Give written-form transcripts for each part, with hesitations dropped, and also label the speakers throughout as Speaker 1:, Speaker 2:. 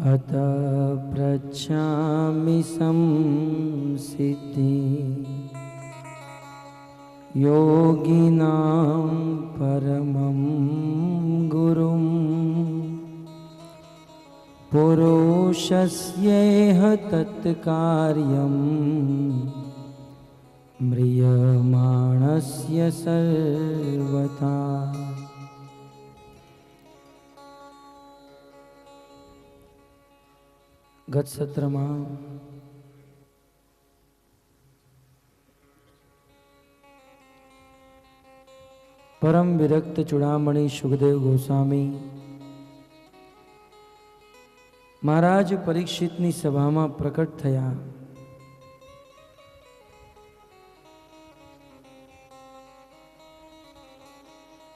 Speaker 1: अत पृच्छामि संसिद्धि योगिनां परमं गुरुं पुरुषस्येह तत्कार्यं म्रियमाणस्य सर्वथा। गत सत्र में परम विरक्त चूड़ामणि सुखदेव गोस्वामी महाराज परीक्षितनी सभा में प्रकट थया।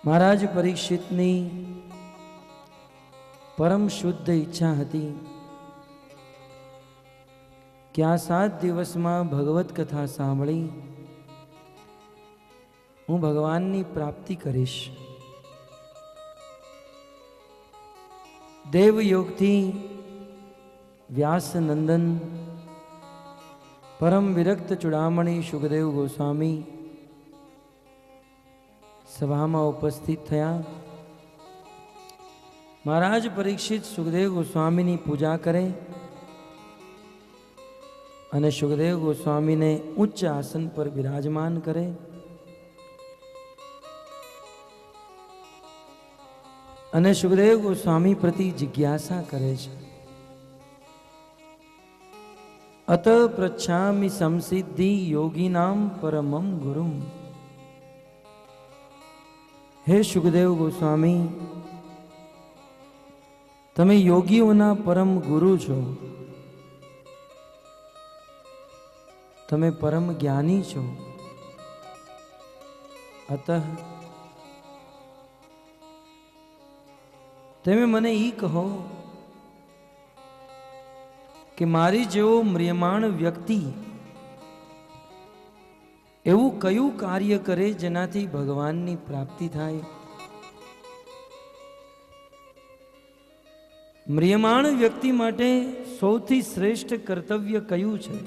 Speaker 1: महाराज परीक्षितनी परम शुद्ध इच्छा हती कि आ 7 दिवस में भगवत कथा सांभળી हूँ भगवाननी प्राप्ति करीश। देवयोगथी व्यास नंदन परम विरक्त चूड़ामणि सुखदेव गोस्वामी सभा में उपस्थित थया। महाराज परीक्षित सुखदेव गोस्वामी नी पूजा करे अने सुखदेव गोस्वामी ने उच्च आसन पर विराजमान करे। अने सुखदेव गोस्वामी प्रति जिज्ञासा करे छे। अत पृच्छामि संसिद्धि योगिनां परमं गुरुं। हे सुखदेव गोस्वामी, तमे योगीओना परम गुरु छो, तमे परम ज्ञानी छो। अतः तमे मने ई कहो कि मारी जेवो म्रियमाण व्यक्ति एवं कયું कार्य करे जेनाथी भगवाननी प्राप्ति थाय। म्रियमाण व्यक्ति माटे सौथी श्रेष्ठ कर्तव्य कયું छे?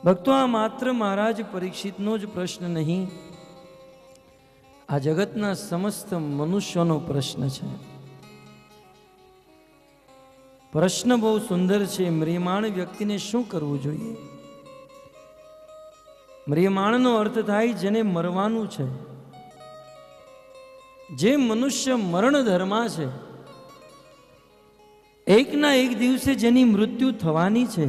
Speaker 1: भक्तो आ मात्र महाराज परीक्षितनो ज प्रश्न नहीं, आ जगतना समस्त मनुष्योनो प्रश्न छे। प्रश्न बहुत सुंदर छे। म्रियमाण व्यक्ति ने शुं करवुं जोईए? म्रियमाणनो अर्थ थाय जेने मरवानुं छे, जे मनुष्य मरण धर्मा छे, एक ना एक दिवसे जेनी मृत्यु थवानी छे,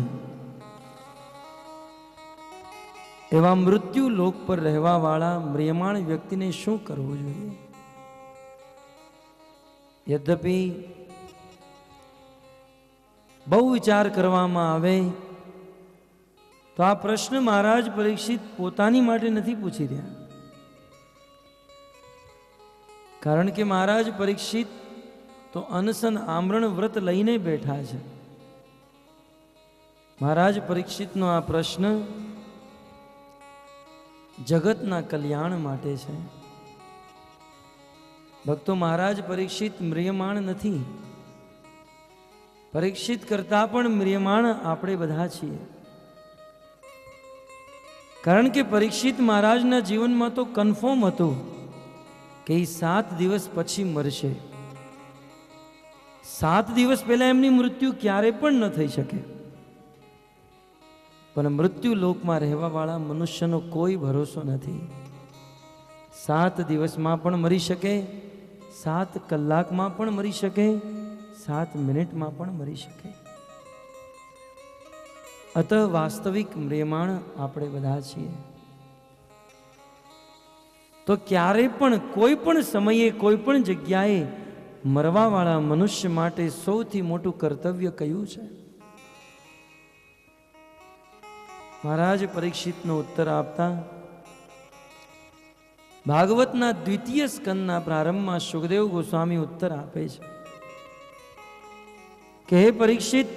Speaker 1: एवा मृत्यु लोक पर रहवा वाला म्रियमाण व्यक्ति ने शुं करवुं जोईए? यद्यपि बहु विचार करवामां आवे तो आ प्रश्न महाराज परीक्षित पोतानी माटे नथी पूछी रह्या। कारण के महाराज परीक्षित तो अनशन आमरण व्रत लईने बैठा छे। महाराज परीक्षितनो आ प्रश्न जगतना कल्याण माटे छे। भक्तो, महाराज परीक्षित म्रियमाण नथी। परीक्षित करता पण म्रियमाण आपणे बधा छीए। कारण के परीक्षित महाराजना जीवन में तो कन्फर्म हतुं के 7 दिवस पछी मरशे। 7 दिवस पहला एमनी मृत्यु क्यारे पण न थई शके। पण मृत्यु लोक में रहवा वाला मनुष्यनो कोई भरोसो नहीं। 7 दिवस में पण मरी शके, 7 कलाक में पण मरी शके, 7 मिनिट में पण मरी शके। अतः वास्तविक म्रियमाण आपणे बधा छीए। तो क्यारे पण कोई पण समये कोई पण जग्याए मरवा वाला मनुष्य माटे सौथी मोटुं कर्तव्य कयुं छे? महाराज परीक्षितनो उत्तर आपता भागवतना द्वितीय स्कंदना प्रारंभ में सुखदेव गोस्वामी उत्तर आपे छे कि हे परीक्षित,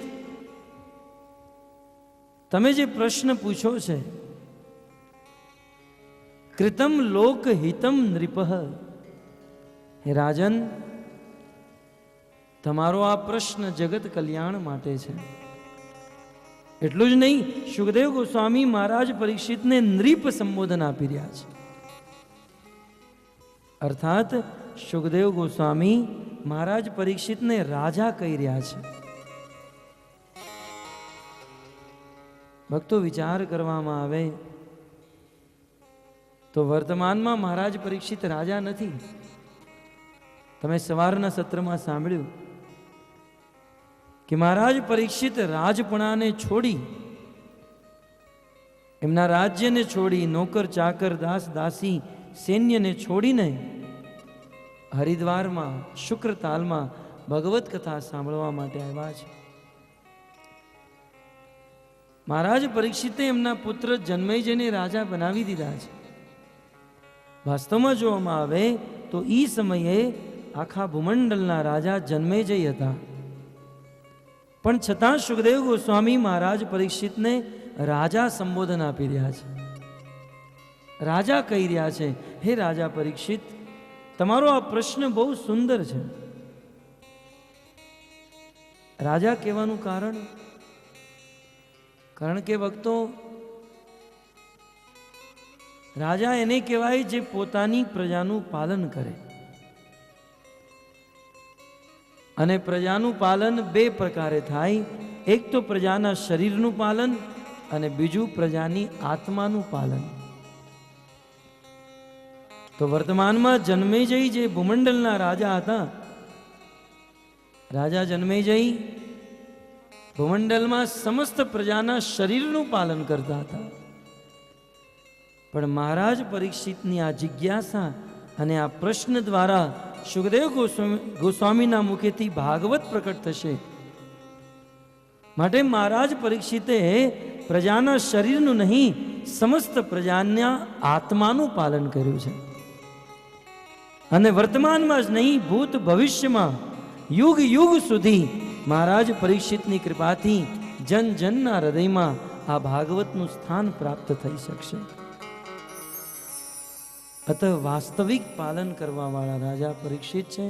Speaker 1: तमे जे प्रश्न पूछो छे, कृतम लोक हितम नृपः, हे राजन, તમારો આ પ્રશ્ન જગત કલ્યાણ માટે છે. એટલું જ નહીં, સુખદેવ ગોસ્વામી મહારાજ પરીક્ષિતને નૃપ સંબોધન આપી રહ્યા છે. અર્થાત સુખદેવ ગોસ્વામી મહારાજ પરીક્ષિતને રાજા કહી રહ્યા છે. ભક્તો, વિચાર કરવામાં આવે તો વર્તમાનમાં મહારાજ પરીક્ષિત રાજા નથી. તમે સવારના સત્રમાં સાંભળ્યું કે મહારાજ પરીક્ષિત રાજપણાને છોડી, એમના રાજ્યને છોડી, નોકર ચાકર દાસ દાસી સૈન્યને છોડીને હરિદ્વારમાં શુક્રતાલમાં ભગવત કથા સાંભળવા માટે આવ્યા છે. મહારાજ પરીક્ષિતે એમના પુત્ર જન્મેજયને રાજા બનાવી દીધા છે. વાસ્તવમાં જોવામાં આવે તો એ સમયે આખા ભૂમંડળના રાજા જન્મેજય હતા. પણ છતાં સુખદેવ ગોસ્વામી મહારાજ પરીક્ષિતને રાજા સંબોધન આપી રહ્યા છે. રાજા કહી રહ્યા છે, હે રાજા પરીક્ષિત, તમારો આ પ્રશ્ન બહુ સુંદર છે. રાજા કહેવાનું કારણ કે ભક્તો, રાજા એને કહેવાય જે પોતાની પ્રજાનું પાલન કરે. અને પ્રજાનું પાલન બે પ્રકારે થાય. એક તો પ્રજાના શરીરનું પાલન અને બીજું પ્રજાની આત્માનું પાલન. તો વર્તમાનમાં જન્મેજય જે ભૂમંડળના રાજા હતા, રાજા જન્મેજય ભૂમંડળમાં સમસ્ત પ્રજાના શરીરનું પાલન કરતા હતા. પણ મહારાજ પરીક્ષિતની આ જિજ્ઞાસા અને આ પ્રશ્ન દ્વારા સુખદેવ ગોસ્વામીના મુખેથી ભાગવત પ્રકટ થશે. માટે મહારાજ પરીક્ષિતે પ્રજાના શરીરનું નહીં, સમસ્ત પ્રજાના આત્માનું પાલન કર્યું છે. અને વર્તમાનમાં જ નહીં, ભૂત ભવિષ્યમાં યુગ યુગ સુધી મહારાજ પરીક્ષિતની કૃપાથી જન જનના હૃદયમાં આ ભાગવતનું સ્થાન પ્રાપ્ત થઈ શકશે. અત વાસ્તવિક પાલન કરવા વાળા રાજા પરીક્ષિત છે.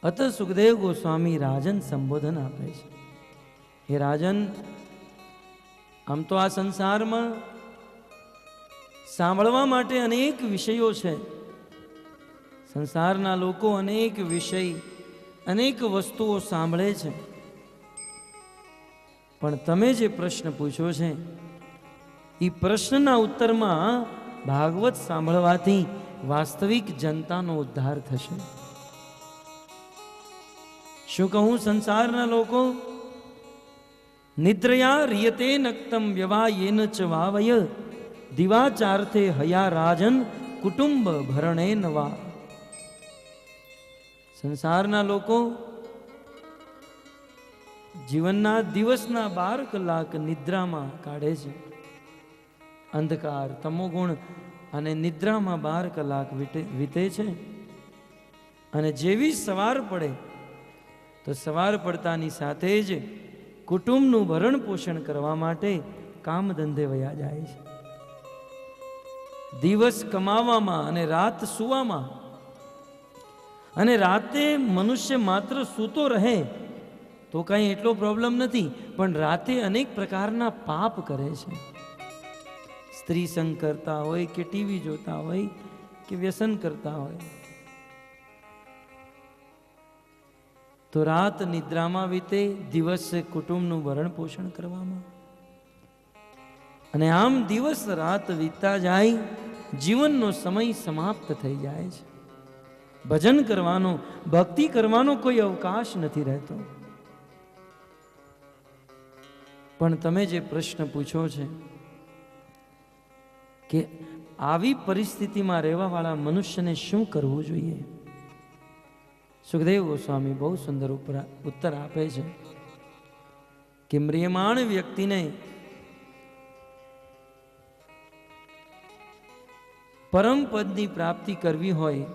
Speaker 1: અત સુખદેવ ગોસ્વામી રાજન સંબોધન આપે છે, હે રાજન, આમ તો આ સંસારમાં સાંભળવા માટે અનેક વિષયો છે. સંસારના લોકો અનેક વિષય, અનેક વસ્તુઓ સાંભળે છે. પણ તમે જે પ્રશ્ન પૂછ્યો છે એ પ્રશ્નના ઉત્તરમાં ભાગવત સાંભળવાથી વાસ્તવિક જનતાનો ઉદ્ધાર થશે. શું કહું? સંસારના લોકો નિદ્રયા રિયતે નક્તમ વ્યવાયેન ચ વાવય દિવાચાર્થે હયા રાજન કુટુંબ ભરણે નવા. સંસારના લોકો જીવનના દિવસના 12 કલાક નિદ્રામાં કાઢે છે. અંધકાર, તમોગુણ અને નિદ્રામાં 12 કલાક વીતે છે. અને જેવી સવાર પડે તો સવાર પડતાની સાથે જ કુટુંબનું ભરણ પોષણ કરવા માટે કામ ધંધે વયા જાય છે. દિવસ કમાવામાં અને રાત સૂવામાં. અને રાતે મનુષ્ય માત્ર સૂતો રહે તો કઈ એટલો પ્રોબ્લેમ નથી, પણ રાતે અનેક પ્રકારના પાપ કરે છે. સ્ત્રી સંગ કરતા હોય કે ટીવી જોતા હોય કે વ્યસન કરતા હોય, તો રાત નિદ્રામાં વીતે, દિવસ કુટુંબનું ભરણ પોષણ કરવામાં. અને આમ દિવસ રાત વીતતા જાય, જીવનનો સમય સમાપ્ત થઈ જાય છે. ભજન કરવાનો, ભક્તિ કરવાનો કોઈ અવકાશ નથી રહેતો. પણ તમે જે પ્રશ્ન પૂછો છે કે આવી પરિસ્થિતિમાં રહેવા વાળા મનુષ્યને શું કરવું જોઈએ, સુખદેવ ગોસ્વામી બહુ સુંદર ઉત્તર આપે છે કે મ્રિયમાણ વ્યક્તિને પરમ પદની પ્રાપ્તિ કરવી હોય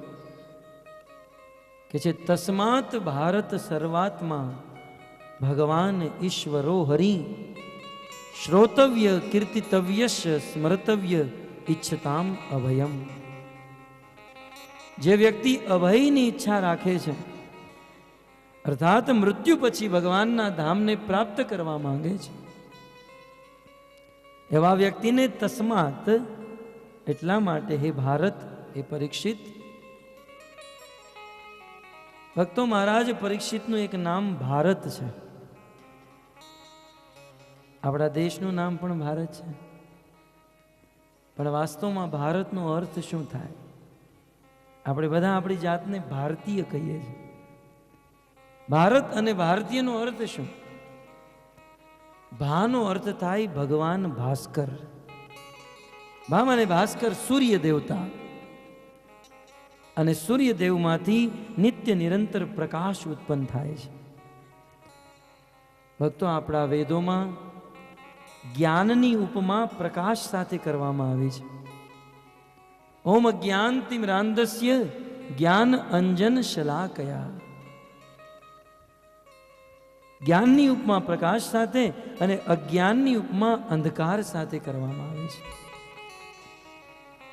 Speaker 1: કે છે તસ્માત ભારત સર્વાત્મા ભગવાન ઈશ્વરો હરિ શ્રોતવ્ય કીર્તિતવ્યશ સ્મર્તવ્ય ઈચ્છતામ અભયમ. જે વ્યક્તિ અભયની ઈચ્છા રાખે છે, અર્થાત મૃત્યુ પછી ભગવાનના ધામને પ્રાપ્ત કરવા માંગે છે. એવા વ્યક્તિને તસ્માત એટલા માટે હે ભારત, હે પરીક્ષિત. ભક્તો મહારાજ પરીક્ષિતનું એક નામ ભારત છે. આપણા દેશનું નામ પણ ભારત છે, પણ વાસ્તવમાં ભારતનો અર્થ શું થાય? આપણે બધા આપણી જાતને ભારતીય કહીએ છીએ. ભારત અને ભારતીયનો અર્થ શું? ભાનો અર્થ થાય ભગવાન ભાસ્કર. ભા અને ભાસ્કર સૂર્ય દેવતા, અને સૂર્યદેવમાંથી નિત્ય નિરંતર પ્રકાશ ઉત્પન્ન થાય છે. ભક્તો આપણા વેદોમાં જ્ઞાનની ઉપમા પ્રકાશ સાથે કરવામાં આવી છે. ઓમ અજ્ઞાનતિમિરાંધસ્ય જ્ઞાન અંજન શલાકયા. જ્ઞાનની ઉપમા પ્રકાશ સાથે અને અજ્ઞાનની ઉપમા અંધકાર સાથે કરવામાં આવે છે.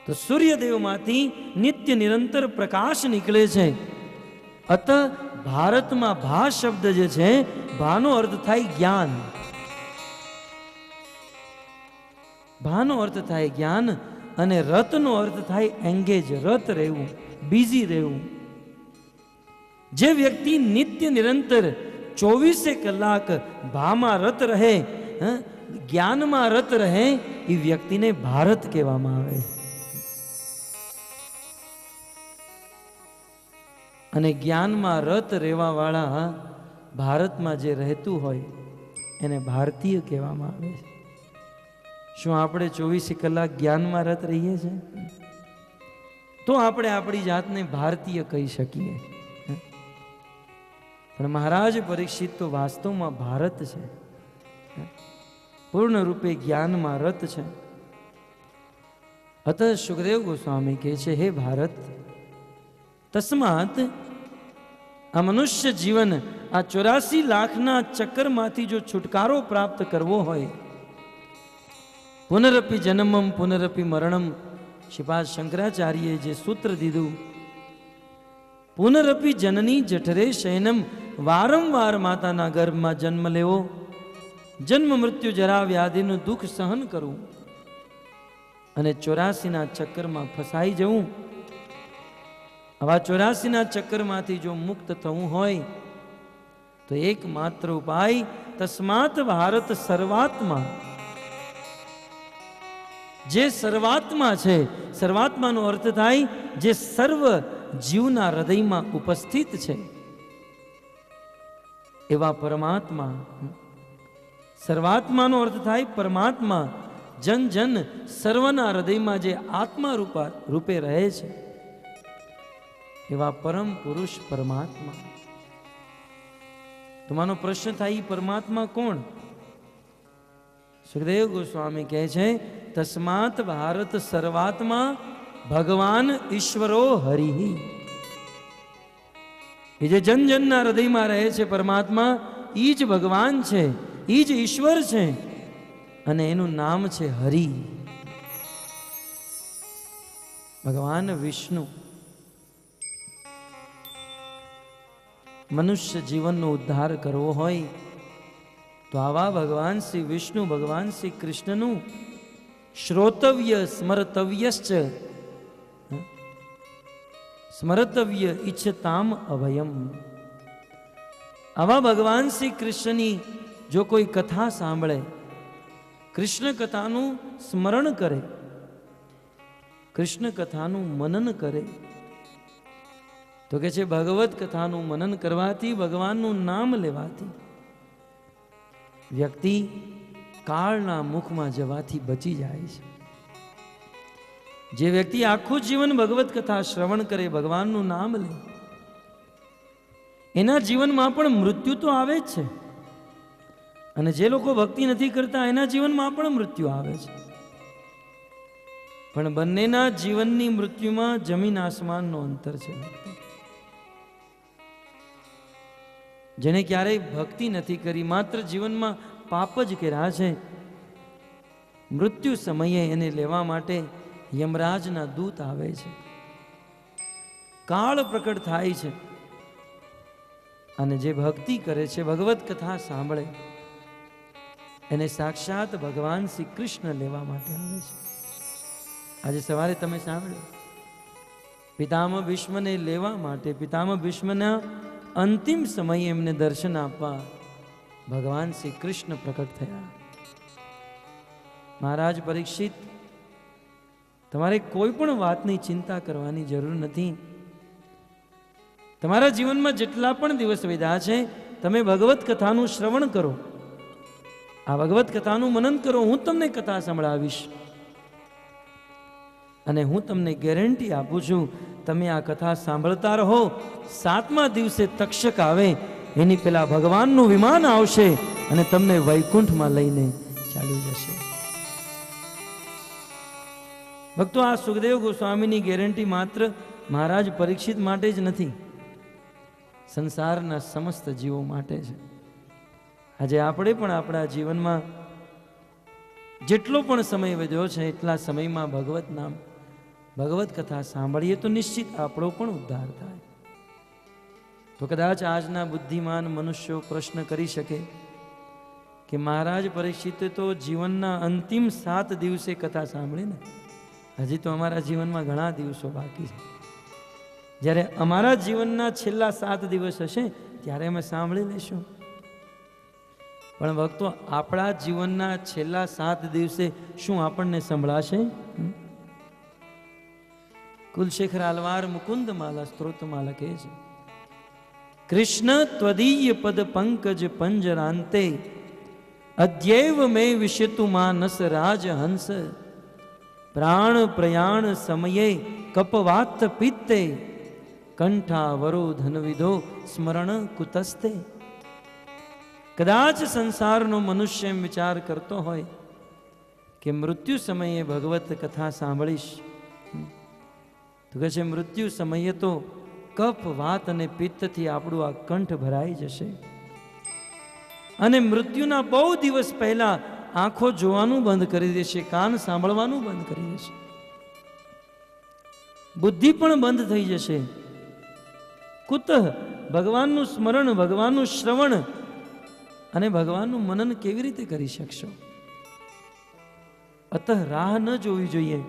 Speaker 1: તો સૂર્યદેવમાંથી નિત્ય નિરંતર પ્રકાશ નીકળે છે. અત ભારતમાં ભા શબ્દ જે છે, ભાનો અર્થ થાય જ્ઞાન. ભાનો અર્થ થાય જ્ઞાન, અને રતનો અર્થ થાય એંગેજ, રત રહેવું, બિઝી રહેવું. જે વ્યક્તિ નિત્ય નિરંતર 24 કલાક ભામાં રત રહે, જ્ઞાનમાં રત રહે, એ વ્યક્તિને ભારત કહેવામાં આવે. અને જ્ઞાનમાં રત રહેવા વાળા ભારતમાં જે રહેતું હોય એને ભારતીય કહેવામાં આવે છે. શું આપણે 24 કલાક જ્ઞાનમાં રત રહીએ છીએ? તો આપણે આપણી જાતને ભારતીય કહી શકીએ. પણ મહારાજ પરીક્ષિત તો વાસ્તવમાં ભારત છે, પૂર્ણ રૂપે જ્ઞાનમાં રત છે. અત સુખદેવ ગોસ્વામી કહે છે, હે ભારત, તસ્માત આ મનુષ્ય જીવન, આ 84 લાખના ચક્કરમાંથી જો છુટકારો પ્રાપ્ત કરવો હોય, પુનરપી જન્મમ પુનરપી મરણમ, શ્રીપાદ શંકરાચાર્યએ જે સૂત્ર દીધું, પુનરપી જનની જઠરે શયનમ, વારંવાર માતાના ગર્ભમાં જન્મ લેવો, જન્મ મૃત્યુ જરા વ્યાધિનું દુઃખ સહન કરવું, અને 84ના ચક્કરમાં ફસાઈ જવું. આવા 84ના ચક્કરમાંથી જો મુક્ત થવું હોય તો એકમાત્ર ઉપાય તસ્માત ભારત સર્વાત્મા. જે સર્વાત્મા છે, સર્વાત્માનો અર્થ થાય જે સર્વ જીવના હૃદયમાં ઉપસ્થિત છે એવા પરમાત્મા. સર્વાત્માનો અર્થ થાય પરમાત્મા. જન જન સર્વના હૃદયમાં જે આત્મા રૂપે રહે છે એવા પરમ પુરુષ પરમાત્મા. તમારો પ્રશ્ન થાય, પરમાત્મા કોણ? સુખદેવ ગોસ્વામી કહે છે, તસ્માત ભારત સર્વાત્મા ભગવાન ઈશ્વરો હરિ. એ જે જન જનના હૃદયમાં રહે છે પરમાત્મા, એ જ ભગવાન છે, એ જ ઈશ્વર છે, અને એનું નામ છે હરિ. ભગવાન વિષ્ણુ. મનુષ્ય જીવનનો ઉદ્ધાર કરવો હોય તો આવા ભગવાન શ્રી વિષ્ણુ, ભગવાન શ્રી કૃષ્ણનું શ્રોતવ્ય સ્મરતવ્યશ્ચ, સ્મરતવ્ય ઈચ્છતામ અભયમ. આવા ભગવાન શ્રી કૃષ્ણની જો કોઈ કથા સાંભળે, કૃષ્ણ કથાનું સ્મરણ કરે, કૃષ્ણ કથાનું મનન કરે, તો કે છે ભગવત કથાનું મનન કરવાથી, ભગવાનનું નામ લેવાથી વ્યક્તિ કાળના મુખમાં જવાથી બચી જાય છે. જે વ્યક્તિ આખું જીવન ભગવત કથા શ્રવણ કરે, ભગવાનનું નામ લે, એના જીવનમાં પણ મૃત્યુ તો આવે જ છે, અને જે લોકો ભક્તિ નથી કરતા એના જીવનમાં પણ મૃત્યુ આવે છે. પણ બંનેના જીવનની મૃત્યુમાં જમીન આસમાનનો અંતર છે. જેને ક્યારેય ભક્તિ નથી કરી, માત્ર જીવનમાં પાપ જ કર્યા છે, મૃત્યુ સમયે એને લેવા માટે યમરાજના દૂત આવે છે. કાળ પ્રકટ થાય છે અને જે ભક્તિ કરે છે, ભગવત કથા સાંભળે, એને સાક્ષાત ભગવાન શ્રી કૃષ્ણ લેવા માટે આવે છે. આજે સવારે તમે સાંભળ્યું, પિતામહ ભીષ્મને લેવા માટે, પિતામહ ભીષ્મના અંતિમ સમયે એમને દર્શન આપવા ભગવાન શ્રી કૃષ્ણ પ્રકટ થયા. મહારાજ પરીક્ષિત, તમારે કોઈ પણ વાતની ચિંતા કરવાની જરૂર નથી. તમારા જીવનમાં જેટલા પણ દિવસ વધ્યા છે, તમે ભગવત કથાનું શ્રવણ કરો, આ ભગવત કથાનું મનન કરો. હું તમને કથા સંભળાવીશ અને હું તમને ગેરંટી આપું છું, તમે આ કથા સાંભળતા રહો. 7મા દિવસે તક્ષક આવે એની પેલા ભગવાનનું વિમાન આવશે અને તમને વૈકુંઠમાં લઈને ચાલી જશે. ભક્તો, આ સુખદેવ ગોસ્વામીની ગેરંટી માત્ર મહારાજ પરીક્ષિત માટે જ નથી, સંસારના સમસ્ત જીવો માટે છે. આજે આપણે પણ આપણા જીવનમાં જેટલો પણ સમય વધ્યો છે, એટલા સમયમાં ભગવત નામ, ભગવત કથા સાંભળીએ તો નિશ્ચિત આપણો પણ ઉદ્ધાર થાય. તો કદાચ આજના બુદ્ધિમાન મનુષ્યો પ્રશ્ન કરી શકે કે મહારાજ પરીક્ષિતે તો જીવનના અંતિમ 7 દિવસે કથા સાંભળી ને, હજી તો અમારા જીવનમાં ઘણા દિવસો બાકી છે. જ્યારે અમારા જીવનના છેલ્લા 7 દિવસ હશે ત્યારે અમે સાંભળી લઈશું. પણ ભક્તો, આપણા જીવનના છેલ્લા 7 દિવસે શું આપણને સંભળાશે? કુલશેખર આલવાર મુકુંદ માલા સ્ત્રોતમાલા કહે છે, કૃષ્ણ ત્વદીય પદ પંકજ પંજરાંતે અદ્યૈવ મે વિશતુ માનસ રાજ હંસ પ્રાણ પ્રયાણ સમયે કપવાત પિત્તે કંઠા વરો ધનવિધો સ્મરણ કુતસ્તે. કદાચ સંસારનો મનુષ્ય એમ વિચાર કરતો હોય કે મૃત્યુ સમયે ભગવત કથા સાંભળીશ, તો કહે છે મૃત્યુ સમયે તો કફ વાત અને પિત્તથી આપણું આ કંઠ ભરાઈ જશે અને મૃત્યુના બહુ દિવસ પહેલા આંખો જોવાનું બંધ કરી દેશે, કાન સાંભળવાનું બંધ કરી દેશે, બુદ્ધિ પણ બંધ થઈ જશે. કુતઃ, ભગવાનનું સ્મરણ, ભગવાનનું શ્રવણ અને ભગવાનનું મનન કેવી રીતે કરી શકશો? અતઃ રાહ ન જોવી જોઈએ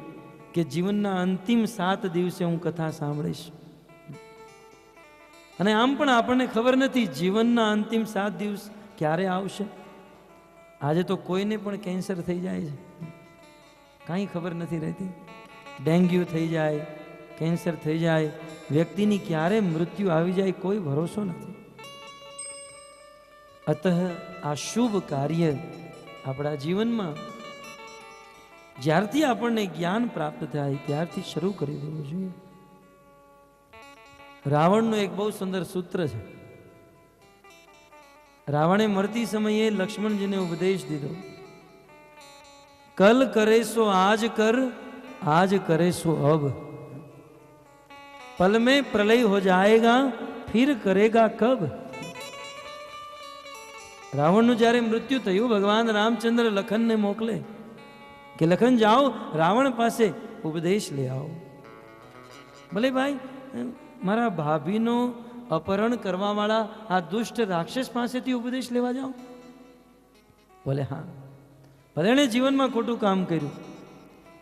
Speaker 1: કે જીવનના અંતિમ 7 દિવસે હું કથા સાંભળીશ. અને આમ પણ આપણને ખબર નથી જીવનના અંતિમ 7 દિવસ ક્યારે આવશે. આજે તો કોઈને પણ કેન્સર થઈ જાય છે, કાંઈ ખબર નથી રહેતી. ડેન્ગ્યુ થઈ જાય, કેન્સર થઈ જાય, વ્યક્તિની ક્યારે મૃત્યુ આવી જાય કોઈ ભરોસો નથી. અતઃ આ શુભ કાર્ય આપણા જીવનમાં જ્યારથી આપણને જ્ઞાન પ્રાપ્ત થાય ત્યારથી શરૂ કરી દેવું જોઈએ. રાવણનું એક બહુ સુંદર સૂત્ર છે. રાવણે મરતી સમયે લક્ષ્મણજીને ઉપદેશ દીધો, કલ કરે સો આજ કર, આજ કરે સો અબ, पल में प्रलय हो जाएगा फिर करेगा कब. રાવણનું જ્યારે મૃત્યુ થયું, ભગવાન રામચંદ્ર લખનને મોકલે કે લખન જાઓ રાવણ પાસે ઉપદેશ લઈ આવો. ભલે ભાઈ, મારા ભાભીનો અપહરણ કરવા વાળા આ દુષ્ટ રાક્ષસ પાસેથી ઉપદેશ લેવા જાઓ? બોલે હા. ભલે એણે જીવનમાં ખોટું કામ કર્યું,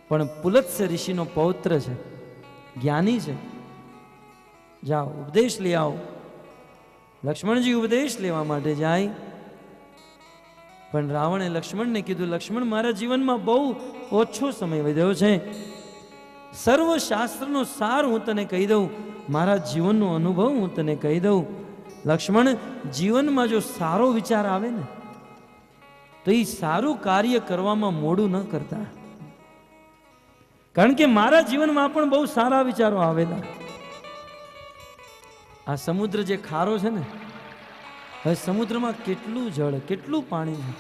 Speaker 1: પણ પુલત્સ ઋષિનો પૌત્ર છે, જ્ઞાની છે, જાઓ ઉપદેશ લઈ આવો. લક્ષ્મણજી ઉપદેશ લેવા માટે જાય, પણ રાવણે લક્ષ્મણને કીધું, લક્ષ્મણ, મારા જીવનમાં બહુ ઓછો સમય વધ્યો છે, સર્વ શાસ્ત્રનો સાર હું તને કહી દઉં, મારા જીવનનો અનુભવ હું તને કહી દઉં. લક્ષ્મણ, જીવનમાં જો સારો વિચાર આવે ને તો એ સારું કાર્ય કરવામાં મોડું ન કરતા, કારણ કે મારા જીવનમાં પણ બહુ સારા વિચારો આવેલા. આ સમુદ્ર જે ખારો છે ને, હવે સમુદ્રમાં કેટલું જળ, કેટલું પાણી છે,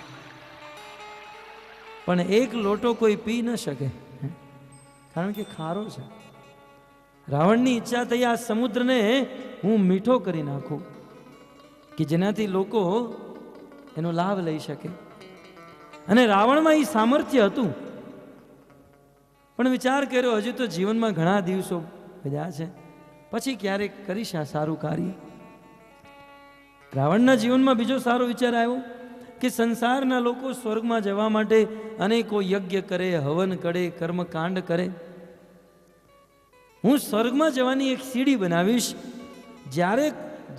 Speaker 1: પણ એક લોટો કોઈ પી ન શકે, કારણ કે ખારો છે. રાવણની ઈચ્છા થઈ આ સમુદ્રને હું મીઠો કરી નાખું કે જેનાથી લોકો એનો લાભ લઈ શકે. અને રાવણમાં એ સામર્થ્ય હતું, પણ વિચાર કર્યો હજુ તો જીવનમાં ઘણા દિવસો વધ્યા છે, પછી ક્યારેક કરીશ આ સારું કાર્ય. રાવણના જીવનમાં બીજો સારો વિચાર આવ્યો કે સંસારના લોકો સ્વર્ગમાં જવા માટે અનેકો યજ્ઞ કરે, હવન કરે, કર્મકાંડ કરે. હું સ્વર્ગમાં જવાની એક સીડી બનાવીશ. જ્યારે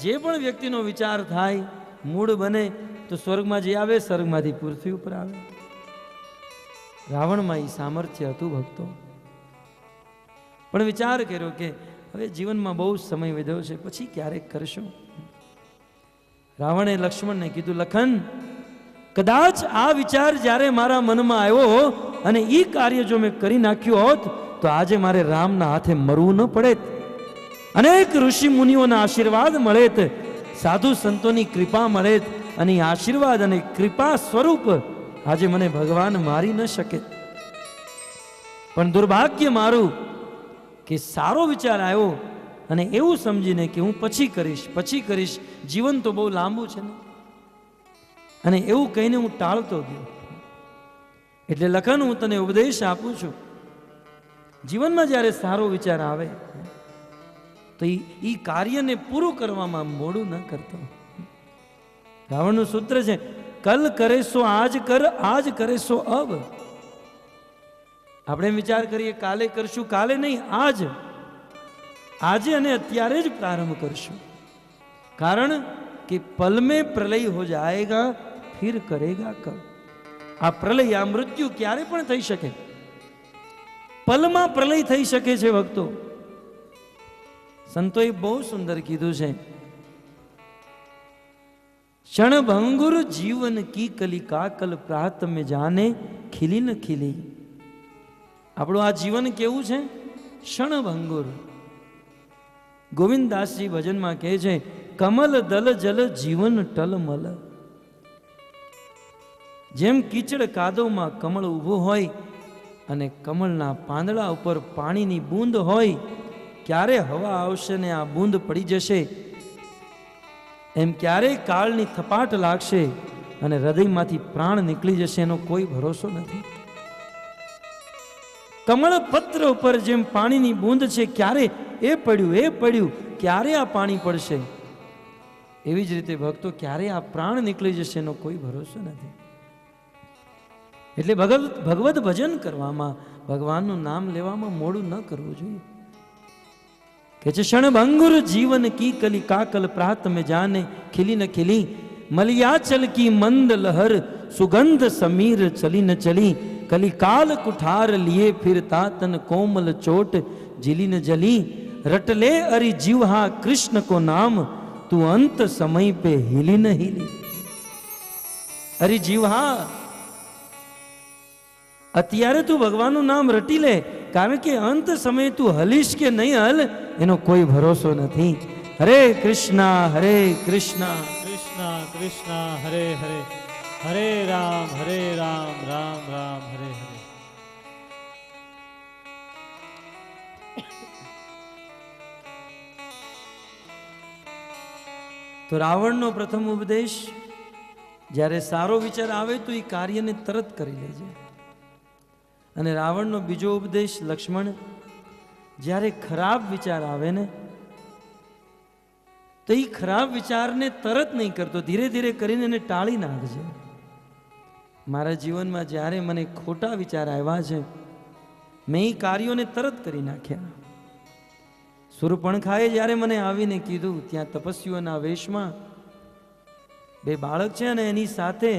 Speaker 1: જે પણ વ્યક્તિનો વિચાર થાય, મૂળ બને, તો સ્વર્ગમાં જે આવે સ્વર્ગમાંથી પૃથ્વી ઉપર આવે. રાવણમાં એ સામર્થ્ય હતું ભક્તો. પણ વિચાર કર્યો કે હવે જીવનમાં બહુ સમય વધ્યો છે, પછી ક્યારેક કરશું. રાવણે લક્ષ્મણને કીધું, લખન, કદાચ આ વિચાર જ્યારે મારા મનમાં આવ્યો અને એ કાર્ય જો મેં કરી નાખ્યું હોત તો આજે મારે રામના હાથે મરવું ન પડે. અનેક ઋષિ મુનિઓના આશીર્વાદ મળેત, સાધુ સંતોની કૃપા મળેત, અને આશીર્વાદ અને કૃપા સ્વરૂપ આજે મને ભગવાન મારી ન શકે. પણ દુર્ભાગ્ય મારું કે સારો વિચાર આવ્યો અને એવું સમજીને કે હું પછી કરીશ, જીવન તો બહુ લાંબુ છે ને, અને એવું કહીને હું ટાળતો ગયો. એટલે લખન, હું તને ઉપદેશ આપું છું, જીવનમાં જ્યારે સારો વિચાર આવે તો એ કાર્યને પૂરું કરવામાં મોડું ન કરતો. રાવણનું સૂત્ર છે, કલ કરે સો આજ કર, આજ કરે સો અબ. આપણે વિચાર કરીએ કાલે કરશું, કાલે નહીં, આજે અને અત્યારે જ પ્રારંભ કરશું. કારણ કે પલ में प्रलय हो जाएगा, फिर करेगा कब. આ પ્રલય, આ મૃત્યુ ક્યારે પણ થઈ શકે, પલમાં પ્રલય થઈ શકે છે ભક્તો. સંતોએ બહુ સુંદર કીધું છે, क्षणभंगुर जीवन की कलिका कल प्रात में जाने खिली न खिली. આપણું આ જીવન કેવું છે? ક્ષણભંગુર. ગોવિંદદાસજી ભજનમાં કહે છે, કમલ દલ જલ જીવન ટલમલ. જેમ કીચડ કાદવમાં કમળ ઊભું હોય અને કમળના પાંદડા ઉપર પાણીની બૂંદ હોય, ક્યારે હવા આવશે ને આ બૂંદ પડી જશે, એમ ક્યારેય કાળની થપાટ લાગશે અને હૃદયમાંથી પ્રાણ નીકળી જશે, એનો કોઈ ભરોસો નથી. કમળ પત્ર ઉપર જેમ પાણીની બૂંદ છે, ક્યારે એ પડ્યું, ક્યારે આ પાણી પડશે, એવી જ રીતે ભક્તો ક્યારે આ પ્રાણ નીકળી જશે એનો કોઈ ભરોસો નથી. એટલે ભગવત ભજન કરવામાં, ભગવાનનું નામ લેવામાં મોડું ન કરવું જોઈએ. કે છે क्षणभंगुर जीवन की कलिका कल प्रात में जाने खिली न खिली. मलियाचल की मंद लहर सुगंध समीर चली न चली. कलिकाल कुठार लिए फिरता तन कोमल चोट जिली न जली. रटले अरि जीवहा कृष्ण को नाम तू अंत समय पे हिली न हिली. अरे जीवहा, અત્યારે તું ભગવાનનું નામ રટી લે, કારણ કે અંત સમયે તું હલીશ કે નહીં હલ એનો કોઈ ભરોસો નથી. હરે કૃષ્ણ કૃષ્ણ કૃષ્ણ હરે હરે, હરે રામ રામ રામ હરે હરે. તો રાવણનો પ્રથમ ઉપદેશ, જ્યારે સારો વિચાર આવે તો એ કાર્યને તરત કરી લેજે. અને રાવણનો બીજો ઉપદેશ, લક્ષ્મણ, જ્યારે ખરાબ વિચાર આવે ને તો એ ખરાબ વિચારને તરત નહીં કરતો, ધીરે ધીરે કરીને એને ટાળી નાખજે. મારા જીવનમાં જ્યારે મને ખોટા વિચાર આવ્યા છે, મેં એ કાર્યોને તરત કરી નાખ્યા. સુરપણખાએ જ્યારે મને આવીને કીધું, ત્યાં તપસ્વીઓના વેશમાં બે બાળક છે અને એની સાથે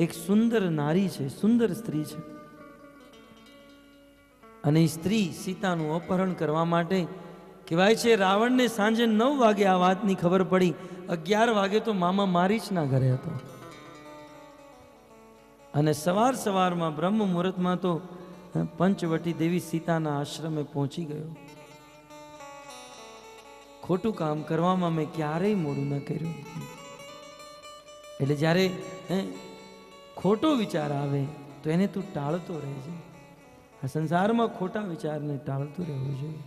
Speaker 1: એક સુંદર નારી છે, સુંદર સ્ત્રી છે, અને સ્ત્રી સીતાનું અપહરણ કરવા માટે, કહેવાય છે રાવણને સાંજે 9 વાગે આ વાતની ખબર પડી, 11 વાગે તો મામા મારીચના ઘરે હતો, અને સવારમાં બ્રહ્મ મુહૂર્તમાં તો પંચવટી દેવી સીતાના આશ્રમે પહોંચી ગયો. ખોટું કામ કરવામાં મેં ક્યારેય મોડું ન કર્યું. એટલે જ્યારે ખોટો વિચાર આવે તો એને તું ટાળતો રહેજે. આ સંસારમાં ખોટા વિચારને ટાળતું રહેવું જોઈએ.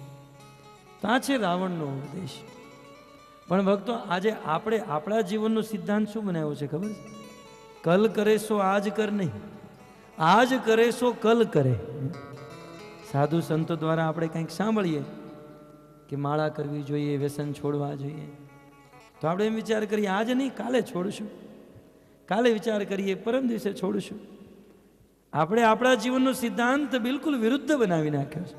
Speaker 1: તો આ છે રાવણનો ઉપદેશ. પણ ભક્તો, આજે આપણે આપણા જીવનનો સિદ્ધાંત શું બનાવ્યો છે ખબર છે? કલ કરે સો આજ કર નહીં, આજ કરે સો કલ કરે. સાધુ સંતો દ્વારા આપણે કંઈક સાંભળીએ કે માળા કરવી જોઈએ, વ્યસન છોડવા જોઈએ, તો આપણે એમ વિચાર કરીએ આજ નહીં કાલે છોડશું, કાલે વિચાર કરીએ પરમ દિવસે છોડશું. આપણે આપણા જીવનનો સિદ્ધાંત બિલકુલ વિરુદ્ધ બનાવી નાખ્યો છે.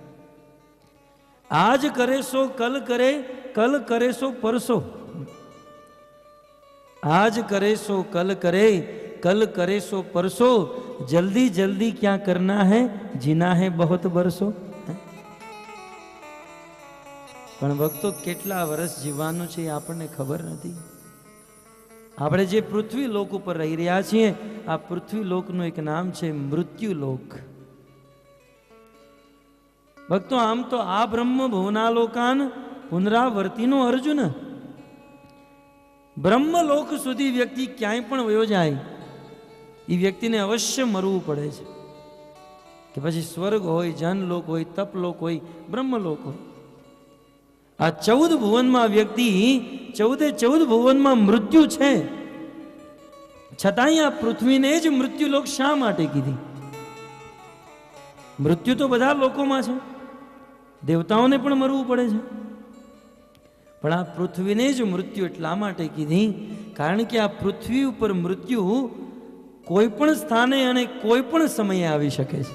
Speaker 1: આજ કરે સો કલ કરે, કલ કરે સો પરસો. आज करे सो कल करे, कल करे सो परसो, जल्दी जल्दी क्या करना है, जीना है बहुत बरसो. પણ ભક્તો કેટલા વર્ષ જીવવાનું છે એ આપણને ખબર નથી. આપણે જે પૃથ્વી લોક ઉપર રહી રહ્યા છીએ, આ પૃથ્વી લોકનું એક નામ છે મૃત્યુ લોક. ભક્તો આમ તો આ બ્રહ્મ ભુવનાલોકાન પુનરાવર્તિનો અર્જુન. બ્રહ્મલોક સુધી વ્યક્તિ ક્યાંય પણ વયો જાય એ વ્યક્તિને અવશ્ય મરવું પડે છે. કે પછી સ્વર્ગ હોય, જનલોક હોય, તપલોક હોય, બ્રહ્મલોક હોય. આ 14 ભુવનમાં વ્યક્તિ 14 ભુવનમાં મૃત્યુ છે, છતાંય આ પૃથ્વીને જ મૃત્યુલોક શા માટે કીધી? મૃત્યુ તો બધા લોકોમાં છે, દેવતાઓને પણ મરવું પડે છે, પણ આ પૃથ્વીને જ મૃત્યુ એટલા માટે કીધી કારણ કે આ પૃથ્વી ઉપર મૃત્યુ કોઈ પણ સ્થાને અને કોઈ પણ સમયે આવી શકે છે.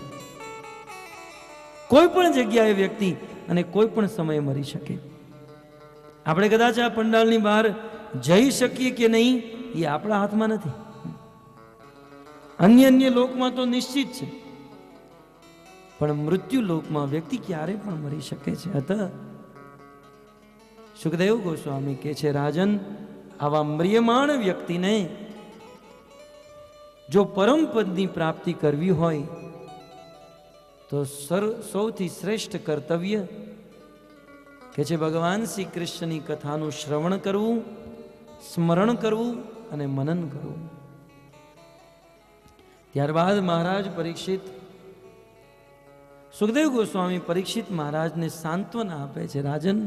Speaker 1: કોઈ પણ જગ્યાએ વ્યક્તિ અને કોઈ પણ સમયે મરી શકે. આપણે કદાચ આ પંડાલની બહાર જઈ શકીએ કે નહીં એ આપણા હાથમાં નથી. અન્ય લોકમાં તો નિશ્ચિત છે, પણ મૃત્યુ લોકમાં વ્યક્તિ ક્યારે પણ મરી શકે છે. અત સુખદેવ ગોસ્વામી કહે છે, રાજન, આવા મ્રિયમાણ વ્યક્તિને જો પરમ પદની પ્રાપ્તિ કરવી હોય તો સૌથી શ્રેષ્ઠ કર્તવ્ય કે છે ભગવાન શ્રી કૃષ્ણની કથાનું શ્રવણ કરવું, સ્મરણ કરવું અને મનન કરવું. ત્યારબાદ મહારાજ પરીક્ષિત, સુખદેવ ગોસ્વામી પરીક્ષિત મહારાજને સાંત્વના આપે છે, રાજન,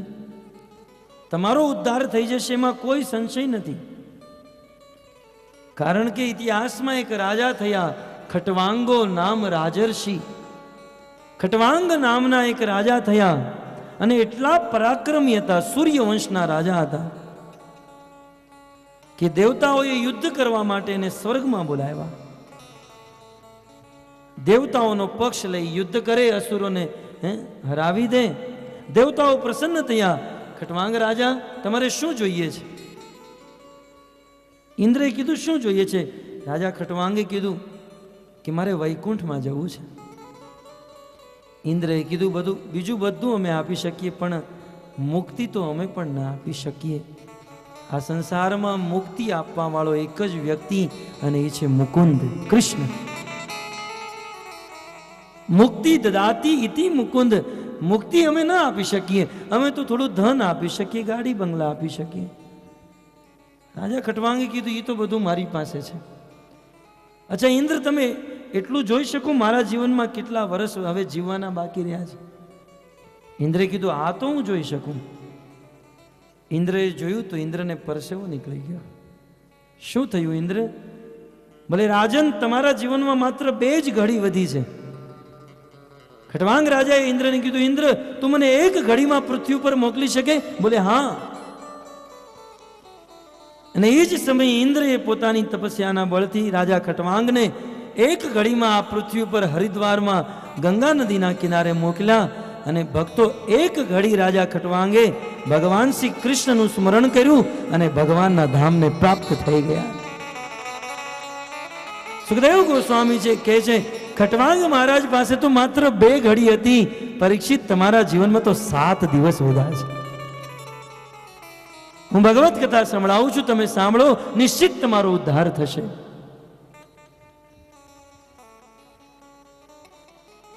Speaker 1: તમારો ઉદ્ધાર થઈ જશે એમાં કોઈ સંશય નથી. કારણ કે ઇતિહાસમાં એક રાજા થયા, ખટવાંગો નામ રાજર્ષિ. ખટવાંગ નામના એક રાજા થયા અને એટલા પરાક્રમી હતા, સૂર્યવંશના રાજા હતા કે દેવતાઓએ યુદ્ધ કરવા માટે એને સ્વર્ગમાં બોલાવ્યા. દેવતાઓનો પક્ષ લઈ યુદ્ધ કરે, અસુરોને હરાવી દે. દેવતાઓ પ્રસન્ન થયા. ખટવાંગ રાજા, તમારે શું જોઈએ છે? ઇન્દ્રએ કીધું, શું જોઈએ છે? રાજા ખટવાંગે કીધું કે મારે વૈકુંઠમાં જવું છે. ઇન્દ્રએ કીધું, બીજું બધું અમે આપી શકીએ, પણ મુક્તિ તો અમે પણ ના આપી શકીએ. આ સંસારમાં મુક્તિ આપવા વાળો એક જ વ્યક્તિ અને એ છે મુકુંદ, કૃષ્ણ. મુક્તિ દદાતી ઇતિ મુકુંદ. મુક્તિ અમે ના આપી શકીએ, અમે તો થોડું ધન આપી શકીએ, ગાડી બંગલા આપી શકીએ. રાજા ખટવાંગે કીધું, એ તો બધું મારી પાસે છે. અચ્છા ઇન્દ્ર, તમે એટલું જોઈ શકો મારા જીવનમાં કેટલા વર્ષ હવે જીવવાના બાકી રહ્યા છે? ઇન્દ્રે કીધું, આ તો હું જોઈ શકું. ઇન્દ્રએ જોયું તો ઇન્દ્રને પરસેવો નીકળી ગયો. શું થયું ઇન્દ્ર? ભલે રાજન, તમારા જીવનમાં માત્ર 2 જ ઘડી વધી છે. ખટવાંગ રાજાએ ઇન્દ્રને કીધું, ઇન્દ્ર, તું મને 1 ઘડીમાં પૃથ્વી ઉપર મોકલી શકે? બોલે હા. અને એ જ સમયે ઇન્દ્રએ પોતાની તપસ્યાના બળથી રાજા ખટવાંગને 1 ઘડીમાં આ પૃથ્વી ઉપર હરિદ્વારમાં ગંગા નદીના કિનારે મોકલ્યા. અને ભક્તો, 1 ઘડી રાજા ખટવાંગે ભગવાન શ્રી કૃષ્ણનું સ્મરણ કર્યું અને ભગવાનના ધામને પ્રાપ્ત થઈ ગયા. સુખદેવ ગોસ્વામી છે કહે છે, ખટવાંગ મહારાજ પાસે તો માત્ર 2 ઘડી હતી. પરીક્ષિત, તમારા જીવનમાં તો 7 દિવસ વધ્યા છે. હું ભગવત કથા સંભળાવું છું, તમે સાંભળો, નિશ્ચિત તમારો ઉદ્ધાર થશે.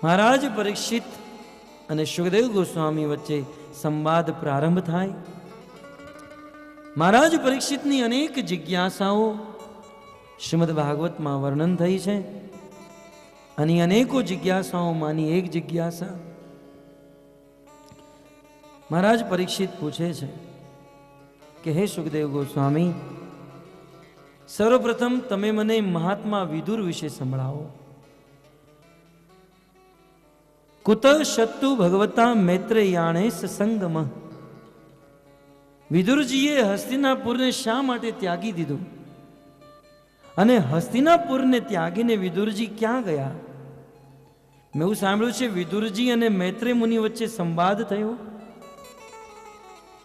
Speaker 1: મહારાજ પરીક્ષિત અને સુખદેવ ગોસ્વામી વચ્ચે સંવાદ પ્રારંભ થાય. મહારાજ પરીક્ષિતની અનેક જિજ્ઞાસાઓ શ્રીમદ ભાગવતમાં વર્ણન થઈ છે. અને અનેકો જિજ્ઞાસાઓમાંની એક જિજ્ઞાસા મહારાજ પરીક્ષિત પૂછે છે કે હે સુખદેવ ગોસ્વામી, સર્વપ્રથમ તમે મને મહાત્મા વિદુર વિશે સંભળાવો. કુત શત્રુ ભગવતા મૈત્રેયાણે સંગમ. વિદુરજીએ હસ્તિનાપુરને શા માટે ત્યાગી દીધું અને હસ્તિનાપુરને ત્યાગીને વિદુરજી ક્યાં ગયા? મેં એવું સાંભળ્યું છે વિદુરજી અને મૈત્રેય મુનિ વચ્ચે સંવાદ થયો.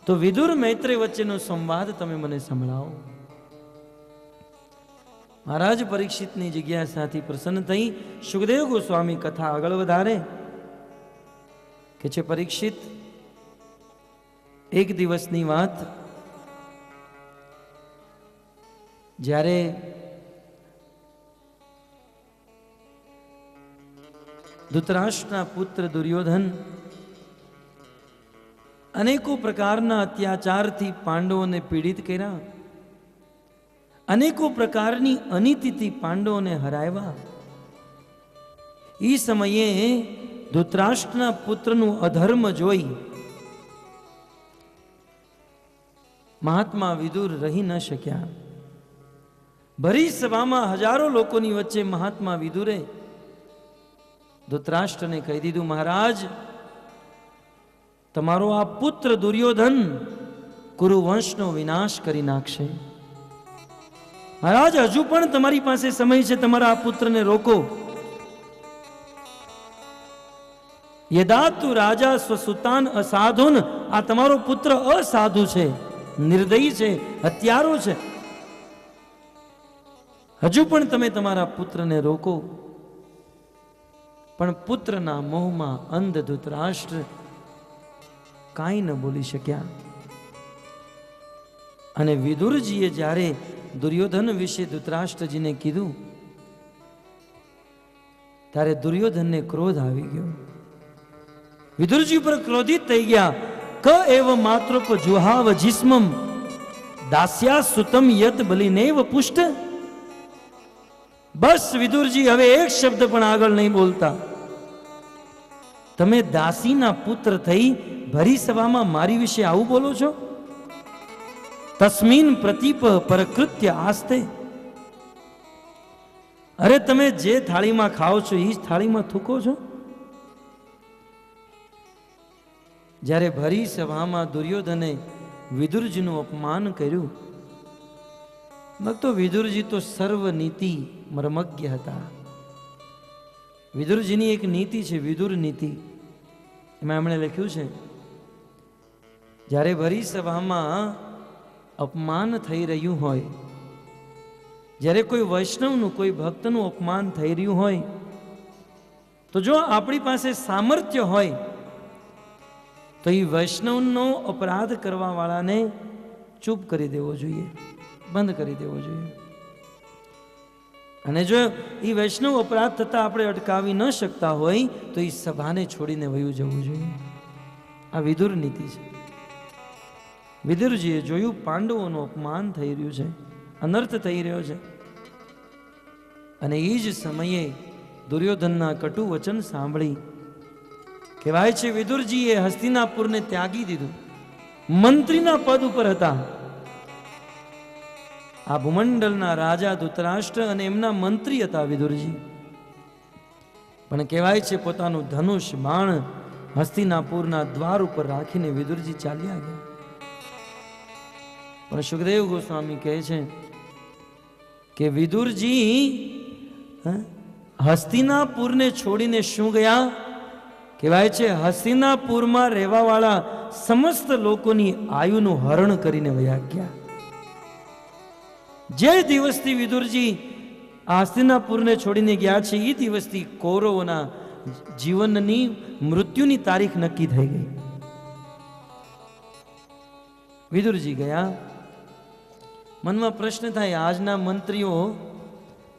Speaker 1: તો વિદુર મૈત્રેય વચ્ચેનો સંવાદ તમે મને સંભળાવો. મહારાજ પરીક્ષિતની જિજ્ઞાસાથી પ્રસન્ન થઈ સુખદેવ ગોસ્વામી કથા આગળ વધારે કે છે, પરીક્ષિત, એક દિવસની વાત, જ્યારે ધૃતરાષ્ટ્રના પુત્ર દુર્યોધન અનેકો પ્રકારના અત્યાચારથી પાંડવોને પીડિત કર્યા, અનેકો પ્રકારની અનીતિથી પાંડવોને હરાવ્યા. એ સમયે ધૃતરાષ્ટ્રના પુત્રનું અધર્મ જોઈ મહાત્મા વિદુર રહી ન શક્યા. ભરી સભામાં હજારો લોકોની વચ્ચે મહાત્મા વિદુરે ધૃતરાષ્ટ્રને કહી દીધું, મહારાજ, તમારો આ પુત્ર દુર્યોધન કુરુવંશનો વિનાશ કરી નાખશે. મહારાજ, હજુ પણ તમારી પાસે સમય છે, તમારા આ પુત્રને રોકો. યદાતુ રાજા સ્વસુતાન અસાધુન, આ તમારો પુત્ર અસાધુ છે, નિર્દયી છે, હત્યારો છે. હજુ પણ તમે તમારા પુત્રને રોકો. પણ પુત્રના મોહમાં અંધ ધૃતરાષ્ટ્ર કાંઈ ન બોલી શક્યા. અને વિદુરજીએ જ્યારે દુર્યોધન વિશે ધૃતરાષ્ટ્રજીને કીધું ત્યારે દુર્યોધનને ક્રોધ આવી ગયો. વિદુરજી પર ક્રોધિત થઈ ગયા. ક એવ માત્રોપ જુહાવ જિસ્મમ દાસ્યા સુતમ યત બલિનેવ પુષ્ટ. બસ વિદુરજી, હવે એક શબ્દ પણ આગળ નહીં બોલતા. તમે દાસીના પુત્ર થઈ ભરી સભામાં મારી વિશે આવું બોલો છો? તસ્મીન પ્રતિપ પરકૃત્ય આસ્તે. અરે, તમે જે થાળીમાં ખાઓ છો એ જ થાળીમાં થૂકો છો. જ્યારે ભરી સભામાં દુર્યોધને વિદુરજીનું અપમાન કર્યું, ભક્તો, વિદુરજી તો સર્વ નીતિ મર્મજ્ઞ હતા. વિદુરજીની એક નીતિ છે, વિદુર નીતિ. એમાં એમણે લખ્યું છે, જ્યારે ભરી સભામાં અપમાન થઈ રહ્યું હોય, જ્યારે કોઈ વૈષ્ણવનું, કોઈ ભક્તનું અપમાન થઈ રહ્યું હોય, તો જો આપણી પાસે સામર્થ્ય હોય તો એ વૈષ્ણવનો અપરાધ કરવા વાળાને ચૂપ કરી દેવો જોઈએ, બંધ કરી દેવો જોઈએ. અને જો એ વૈષ્ણવ અપરાધ થતા આપણે અટકાવી ન શકતા હોય તો એ સભાને છોડીને વયું જવું જોઈએ. આ વિદુર નીતિ છે. વિદુરજીએ જોયું પાંડવોનું અપમાન થઈ રહ્યું છે, અનર્થ થઈ રહ્યો છે. અને એ જ સમયે દુર્યોધનના કટુ વચન સાંભળી કહેવાય છે વિદુરજીએ હસ્તિનાપુરને ત્યાગી દીધું. મંત્રીના પદ ઉપર હતા. આ ભૂમંડળના રાજા ધૃતરાષ્ટ્ર અને એમના મંત્રી હતા વિદુરજી. પણ કહેવાય છે પોતાનું ધનુષ બાણ હસ્તિનાપુરના દ્વાર ઉપર રાખીને વિદુરજી ચાલ્યા ગયા. પણ સુખદેવ ગોસ્વામી કહે છે કે વિદુરજી હસ્તિનાપુરને છોડીને શું ગયા? કહેવાય છે હસ્તિનાપુરમાં રહેવા વાળા સમસ્ત લોકોની આયુનું હરણ કરીને વયા ગયા. જે દિવસથી વિદુરજી હસ્તિનાપુરને છોડીને ગયા છે એ દિવસથી કૌરવોના જીવનની મૃત્યુની તારીખ નક્કી થઈ ગઈ. વિદુરજી ગયા. મનમાં પ્રશ્ન થાય, આજના મંત્રીઓ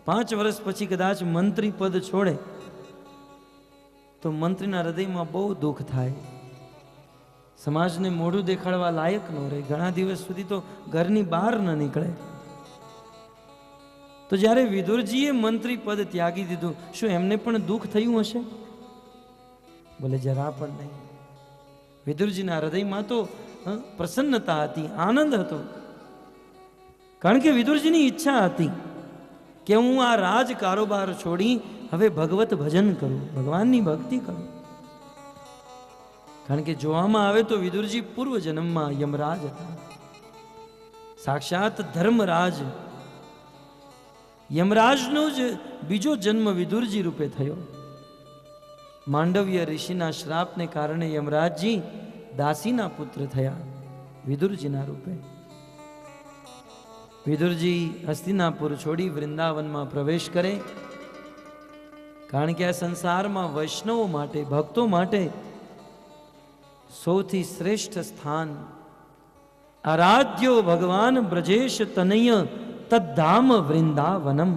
Speaker 1: 5 વર્ષ પછી કદાચ મંત્રી પદ છોડે તો મંત્રીના હૃદયમાં બહુ દુઃખ થાય. સમાજને મોઢું દેખાડવા લાયક ન રહે. ઘણા દિવસ સુધી તો ઘરની બહાર ન નીકળે. તો જ્યારે વિદુરજીએ મંત્રી પદ ત્યાગી દીધું, શું એમને પણ દુઃખ થયું હશે? બોલે જરા પણ નહીં. વિદુરજીના હૃદયમાં તો પ્રસન્નતા હતી, આનંદ હતો. કારણ કે વિદુરજીની ઈચ્છા હતી કે હું આ રાજ કારોબાર છોડી હવે ભગવત ભજન કરું, ભગવાનની ભક્તિ કરું. કારણ કે જોવામાં આવે તો વિદુરજી પૂર્વ જન્મમાં યમરાજ હતા. સાક્ષાત ધર્મરાજ યમરાજનો જ બીજો જન્મ વિદુરજી રૂપે થયો. માંડવ્ય ઋષિના શ્રાપને કારણે યમરાજજી દાસીના પુત્ર થયા વિદુરજીના રૂપે. વિદુરજી હસ્તિનાપુર છોડી વૃંદાવનમાં પ્રવેશ કરે, કારણ કે આ સંસારમાં વૈષ્ણવો માટે, ભક્તો માટે સૌથી શ્રેષ્ઠ સ્થાન આરાધ્યો ભગવાન બ્રજેશ તનય તદ્ધામ વૃંદાવનમ.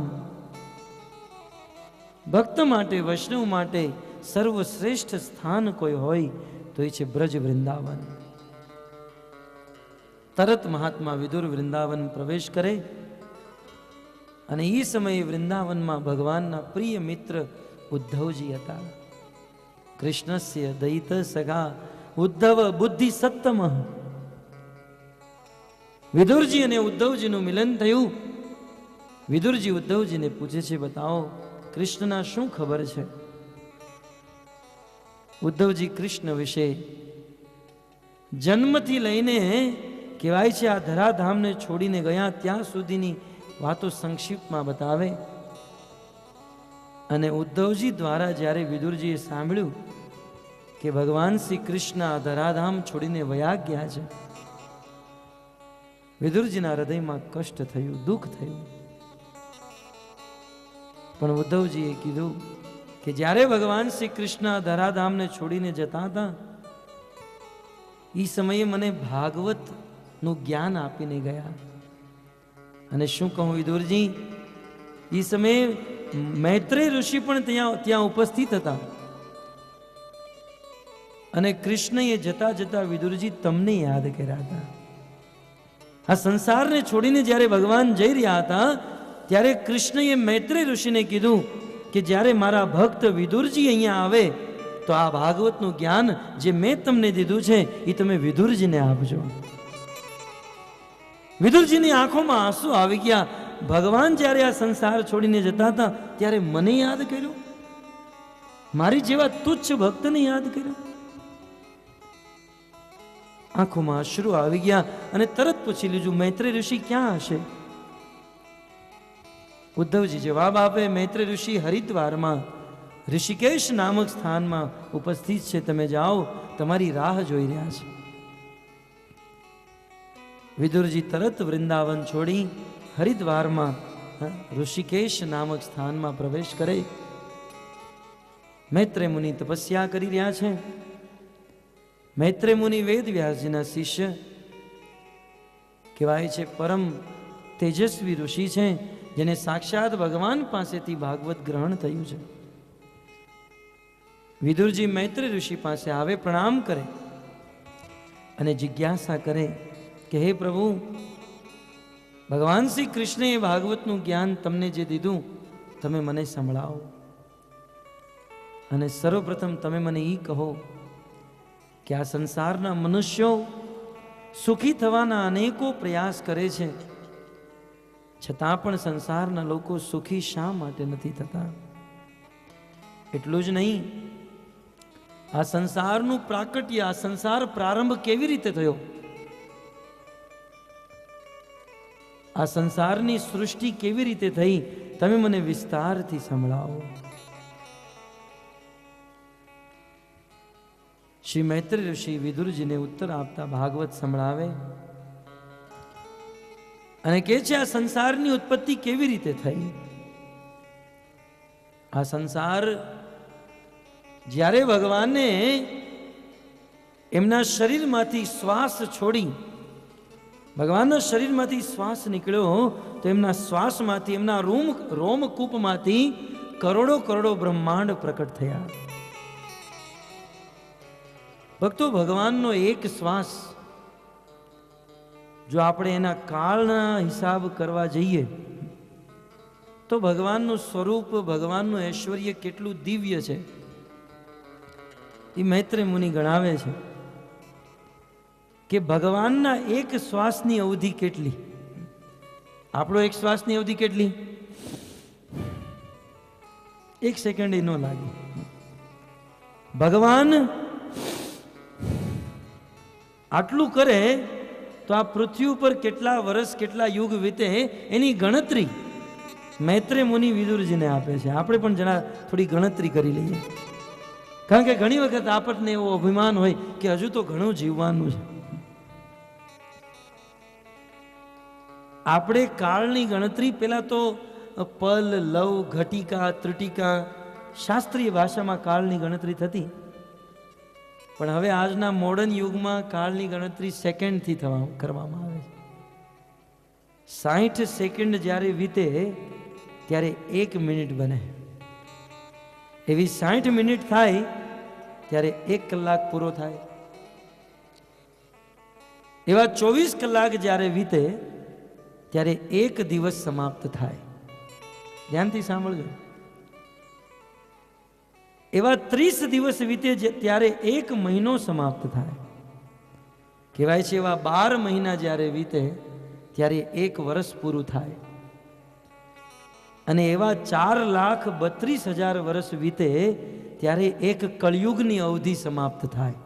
Speaker 1: ભક્ત માટે, વૈષ્ણવ માટે સર્વશ્રેષ્ઠ સ્થાન કોઈ હોય તો એ છે બ્રજ વૃંદાવન. તરત મહાત્મા વિદુર વૃંદાવન પ્રવેશ કરે અને એ સમયે વૃંદાવનમાં ભગવાનના પ્રિય મિત્ર ઉદ્ધવજી હતા. કૃષ્ણસ્ય દયિત સખા ઉદ્ધવ બુદ્ધિ સત્તમ. વિદુરજી અને ઉદ્ધવજીનું મિલન થયું. વિદુરજી ઉદ્ધવજીને પૂછે છે, બતાવો કૃષ્ણના શું ખબર છે? ઉદ્ધવજી કૃષ્ણ વિશે જન્મથી લઈને કહેવાય છે આ ધરાધામને છોડીને ગયા ત્યાં સુધીની વાતો સંક્ષિપ્તમાં બતાવે. અને ઉદ્ધવજી દ્વારા જ્યારે વિદુરજીએ સાંભળ્યું કે ભગવાન શ્રી કૃષ્ણ આ ધરાધામ છોડીને વયા ગયા છે, વિદુરજીના હૃદયમાં કષ્ટ થયું, દુઃખ થયું. પણ ઉદ્ધવજીએ કીધું કે જ્યારે ભગવાન શ્રી કૃષ્ણ ધરાધામને છોડીને જતા હતા એ સમયે મને ભાગવત નું જ્ઞાન આપીને ગયા. અને શું કહું વિદુરજી, એ સમયે મૈત્રેય ઋષિ પણ ત્યાં ઉપસ્થિત હતા. અને કૃષ્ણએ જતા જતા વિદુરજી તમને યાદ કર્યા હતા. આ સંસારને છોડીને જ્યારે ભગવાન જઈ રહ્યા હતા ત્યારે કૃષ્ણએ મૈત્રેય ઋષિને કીધું કે જ્યારે મારા ભક્ત વિદુરજી અહીંયા આવે તો આ ભાગવતનું જ્ઞાન જે મેં તમને દીધું છે એ તમે વિદુરજીને આપજો. વિદુરજીની આંખોમાં આંસુ આવી ગયા. ભગવાન જ્યારે આ સંસાર છોડીને જતા હતા ત્યારે મને યાદ કર્યું, મારી જેવા તુચ્છ ભક્તને યાદ કર્યો. આંખોમાં અશ્રુ આવી ગયા અને તરત પૂછી લીધું, મૈત્રેય ઋષિ ક્યાં હશે? ઉદ્ધવજી જવાબ આપે, મૈત્રેય ઋષિ હરિદ્વારમાં ઋષિકેશ નામક સ્થાનમાં ઉપસ્થિત છે, તમે જાઓ, તમારી રાહ જોઈ રહ્યા છે. વિદુરજી તરત વૃંદાવન છોડી હરિદ્વારમાં ઋષિકેશ નામક સ્થાનમાં પ્રવેશ કરે. મૈત્રેય મુનિ તપસ્યા કરી રહ્યા છે. મૈત્રેય મુનિ વેદ વ્યાસજીના શિષ્ય કહેવાય છે, પરમ તેજસ્વી ઋષિ છે, જેને સાક્ષાત ભગવાન પાસેથી ભાગવત ગ્રહણ થયું છે. વિદુરજી મૈત્રેય ઋષિ પાસે આવે, પ્રણામ કરે અને જિજ્ઞાસા કરે કે હે પ્રભુ, ભગવાન શ્રી કૃષ્ણએ ભાગવતનું જ્ઞાન તમને જે દીધું તમે મને સંભળાવો. અને સર્વપ્રથમ તમે મને એ કહો કે આ સંસારના મનુષ્યો સુખી થવાના અનેકો પ્રયાસ કરે છે, છતાં પણ સંસારના લોકો સુખી શા માટે નથી થતા? એટલું જ નહીં, આ સંસારનું પ્રાકટ્ય, આ સંસાર પ્રારંભ કેવી રીતે થયો? આ સંસારની સૃષ્ટિ કેવી રીતે થઈ? તમે મને વિસ્તારથી સંભળાવો. શ્રી મૈત્રેય ઋષિ વિદુરજીને ઉત્તર આપતા ભાગવત સંભળાવે અને કહે છે, આ સંસારની ઉત્પત્તિ કેવી રીતે થઈ? આ સંસાર જ્યારે ભગવાને એમના શરીરમાંથી શ્વાસ છોડી, ભગવાનના શરીરમાંથી શ્વાસ નીકળ્યો તો એમના શ્વાસમાંથી, એમના રોમકૂપમાંથી કરોડો કરોડો બ્રહ્માંડ પ્રકટ થયા. ભક્તો, ભગવાનનો એક શ્વાસ જો આપણે એના કાળના હિસાબ કરવા જઈએ તો ભગવાનનું સ્વરૂપ, ભગવાનનું ઐશ્વર્ય કેટલું દિવ્ય છે એ મૈત્રેય મુનિ ગણાવે છે કે ભગવાનના એક શ્વાસની અવધિ કેટલી? આપણો એક શ્વાસની અવધિ કેટલી? 1 સેકન્ડ ન લાગે. ભગવાન આટલું કરે તો આ પૃથ્વી ઉપર કેટલા વર્ષ કેટલા યુગ વીતે એની ગણતરી મૈત્રેય મુનિ વિદુરજીને આપે છે. આપણે પણ જરા થોડી ગણતરી કરી લઈએ, કારણ કે ઘણી વખત આપણને એવો અભિમાન હોય કે હજુ તો ઘણું જીવવાનું છે. આપણે કાળની ગણતરી પેલા તો પલ, લવ, ઘટિકા, ત્રુટિકા, શાસ્ત્રીય ભાષામાં કાળની ગણતરી થતી, પણ હવે આજના મોડર્ન યુગમાં કાળની ગણતરી સેકન્ડથી કરવામાં આવે છે. 60 સેકન્ડ જ્યારે વીતે ત્યારે 1 મિનિટ બને, એવી 60 મિનિટ થાય ત્યારે 1 કલાક પૂરો થાય. એવા 24 કલાક જ્યારે વીતે ત્યારે 1 દિવસ સમાપ્ત થાય. ધ્યાનથી સાંભળજો. એવા 30 દિવસ વીતે ત્યારે 1 મહિનો સમાપ્ત થાય. કહેવાય છે એવા 12 મહિના જ્યારે વીતે ત્યારે 1 વર્ષ પૂરું થાય. અને એવા 4,32,000 વર્ષ વીતે ત્યારે 1 કળિયુગની અવધિ સમાપ્ત થાય.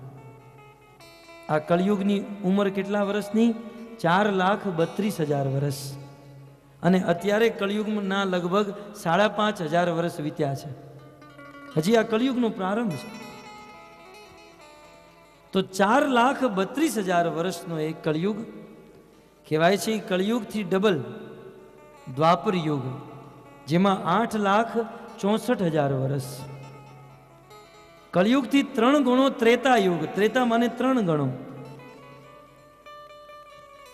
Speaker 1: આ કળિયુગની ઉંમર કેટલા વર્ષની? 4,32,000 વર્ષ. અને અત્યારે કળિયુગના લગભગ 5,500 વર્ષ વીત્યા છે. હજી આ કળિયુગનો પ્રારંભ છે. તો 4,32,000 વર્ષનો એક કળિયુગ કહેવાય છે. કળિયુગથી ડબલ દ્વાપર યુગ, જેમાં 8,64,000 વર્ષ. કળિયુગથી 3 ગણો ત્રેતા યુગ, ત્રેતા માને 3 ગણો,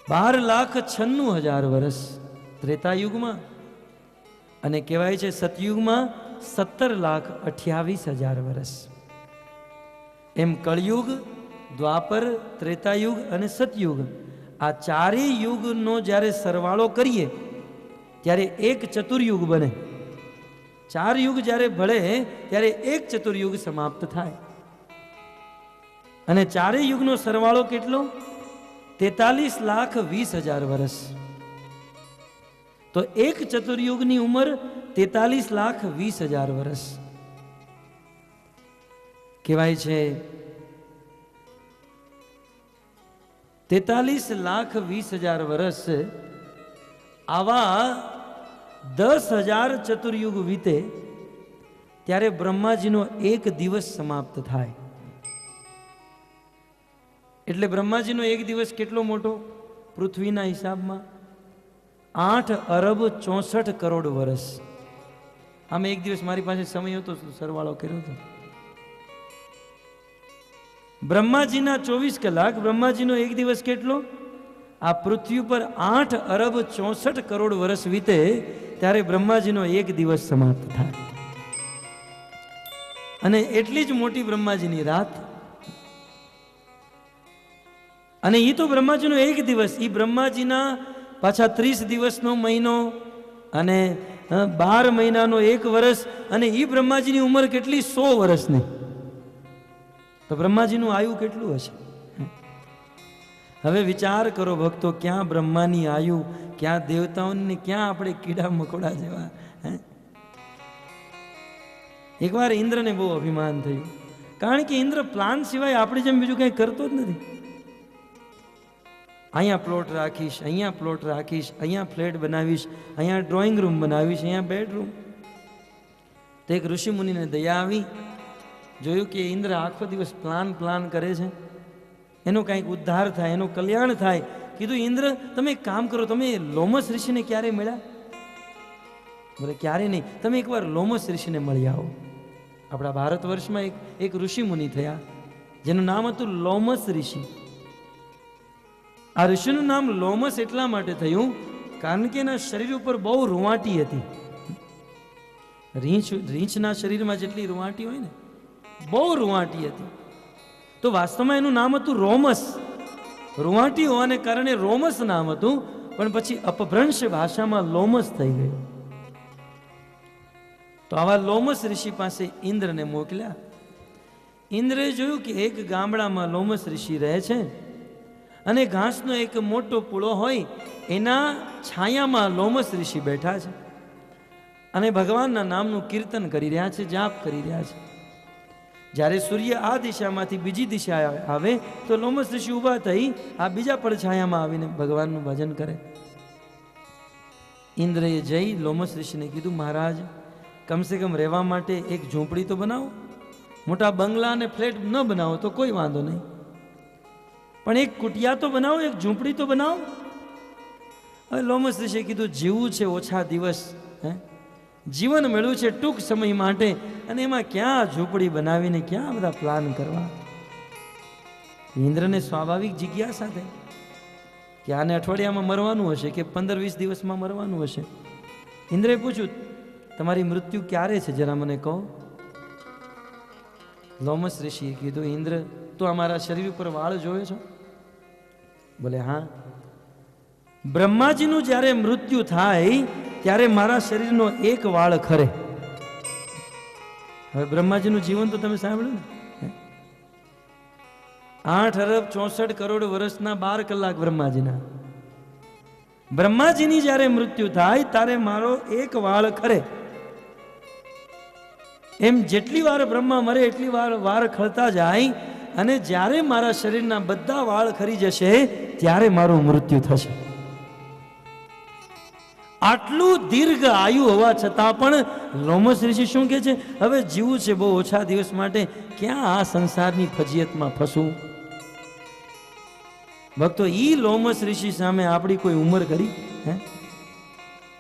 Speaker 1: 12,96,000 વર્ષ ત્રેતા યુગમાં. અને કહેવાય છે સતયુગમાં 17,28,000 વર્ષ. એમ કળિયુગ, દ્વાપર, ત્રેતાયુગ અને સતયુગ, આ ચારેય યુગનો જ્યારે સરવાળો કરીએ ત્યારે 1 ચતુર્યુગ બને. 4 યુગ જ્યારે ભળે ત્યારે 1 ચતુર્યુગ સમાપ્ત થાય. અને ચારેય યુગનો સરવાળો કેટલો? 43,20,000 વર્ષ. તો 1 ચતુર્યુગની ઉંમર 43,20,000 વર્ષ. કહેવાય છે 43,20,000 વર્ષ. આવા 10,000 ચતુર્યુગ વીતે ત્યારે બ્રહ્માજીનો 1 દિવસ સમાપ્ત થાય. એટલે બ્રહ્માજીનો 1 દિવસ કેટલો મોટો? પૃથ્વીના હિસાબમાં 8,64,00,00,000 વર્ષ. આમે 1 દિવસ મારી પાસે સમય હતો, સરવાળો કર્યો હતો. બ્રહ્માજીના 24 કલાક, બ્રહ્માજીનો 1 દિવસ કેટલો? આ પૃથ્વી પર 8,64,00,00,000 વર્ષ વીતે ત્યારે બ્રહ્માજીનો 1 દિવસ સમાપ્ત થાય. અને એટલી જ મોટી બ્રહ્માજીની રાત. અને એ તો બ્રહ્માજીનો 1 દિવસ, એ બ્રહ્માજીના પાછા 30 દિવસનો મહિનો અને 12 મહિનાનો 1 વર્ષ. અને એ બ્રહ્માજીની ઉંમર કેટલી? 100 વર્ષની. તો બ્રહ્માજીનું આયુ કેટલું હશે? હવે વિચાર કરો ભક્તો, ક્યાં બ્રહ્માની આયુ, ક્યાં દેવતાઓની, ક્યાં આપણે કીડા મકોડા જેવા. એકવાર ઇન્દ્રને બહુ અભિમાન થયું, કારણ કે ઇન્દ્ર પ્લાન સિવાય આપણી જેમ બીજું કંઈ કરતો જ નથી. અહીંયા પ્લોટ રાખીશ, અહીંયા પ્લોટ રાખીશ, અહીંયા ફ્લેટ બનાવીશ, અહીંયા ડ્રોઈંગ રૂમ બનાવીશ, અહીંયા બેડરૂમ. તો એક ઋષિ મુનિને દયા આવી, જોયું કે ઇન્દ્ર આખો દિવસ પ્લાન કરે છે, એનો કંઈક ઉદ્ધાર થાય, એનું કલ્યાણ થાય. કીધું ઇન્દ્ર તમે એક કામ કરો, તમે લોમસ ઋષિને ક્યારે મળ્યા? બોલે ક્યારે નહીં. તમે એકવાર લોમસ ઋષિને મળી આવો. આપણા ભારત વર્ષમાં એક ઋષિ મુનિ થયા જેનું નામ હતું લોમસ ઋષિ. આ ઋષિનું નામ લોમસ એટલા માટે થયું કારણ કે એના શરીર ઉપર બહુ રૂંવાટી હતી. રીંછના શરીરમાં જેટલી રૂંવાટી હોય ને, બહુ રૂંવાટી હતી. તો વાસ્તવમાં એનું નામ હતું રોમસ. રૂંવાટી હોવાને કારણે રોમસ નામ હતું, પણ પછી અપભ્રંશ ભાષામાં લોમસ થઈ ગયું. તો આવા લોમસ ઋષિ પાસે ઇન્દ્રને મોકલ્યા. ઇન્દ્રે જોયું કે એક ગામડામાં લોમસ ઋષિ રહે છે અને ઘાસનો એક મોટો પૂળો હોય, એના છાયામાં લોમસ ઋષિ બેઠા છે અને ભગવાનના નામનું કીર્તન કરી રહ્યા છે, જાપ કરી રહ્યા છે. જ્યારે સૂર્ય આ દિશામાંથી બીજી દિશા આવે તો લોમસ ઋષિ ઊભા થઈ આ બીજા પડછાયામાં આવીને ભગવાનનું ભજન કરે. ઇન્દ્રએ જઈ લોમસ ઋષિને કીધું, મહારાજ કમસે કમ રહેવા માટે એક ઝૂંપડી તો બનાવો. મોટા બંગલા અને ફ્લેટ ન બનાવો તો કોઈ વાંધો નહીં, પણ એક કુટિયા તો બનાવો, એક ઝૂંપડી તો બનાવો. હવે લોમસ ઋષિએ કીધું, જીવવું છે ઓછા દિવસ, જીવન મળ્યું છે ટૂંક સમય માટે, અને એમાં ક્યાં ઝૂંપડી બનાવીને ક્યાં બધા પ્લાન કરવા. ઇન્દ્રને સ્વાભાવિક જિજ્ઞાસા થઈ કે આને અઠવાડિયામાં મરવાનું હશે કે 15-20 દિવસમાં મરવાનું હશે. ઇન્દ્રએ પૂછ્યું, તમારી મૃત્યુ ક્યારે છે જરા મને કહો. લોમસ ઋષિએ કીધું, ઇન્દ્ર તું અમારા શરીર ઉપર વાળ જોવે છો? બોલે હા. બ્રહ્માજીનું જ્યારે મૃત્યુ થાય ત્યારે મારા શરીરનો એક વાળ ખરે. હવે બ્રહ્માજીનું જીવન તો તમે સાંભળ્યું ને, 8,64,00,00,000 વર્ષના 12 કલાક બ્રહ્માજીના. બ્રહ્માજીની જ્યારે મૃત્યુ થાય ત્યારે મારો એક વાળ ખરે. એમ જેટલી વાર બ્રહ્મા મરે એટલી વાર ખરતા જાય, અને જ્યારે મારા શરીરના બધા વાળ ખરી જશે ત્યારે મારું મૃત્યુ થશે. આટલું દીર્ઘ આયુ હોવા છતાં પણ લોમસ ઋષિ શું કહે છે, હવે જીવવું છે બહુ ઓછા દિવસ માટે, ક્યાં આ સંસારની ફજીયતમાં ફસવું. ભક્તો, ઈ લોમસ ઋષિ સામે આપણી કોઈ ઉંમર કરી?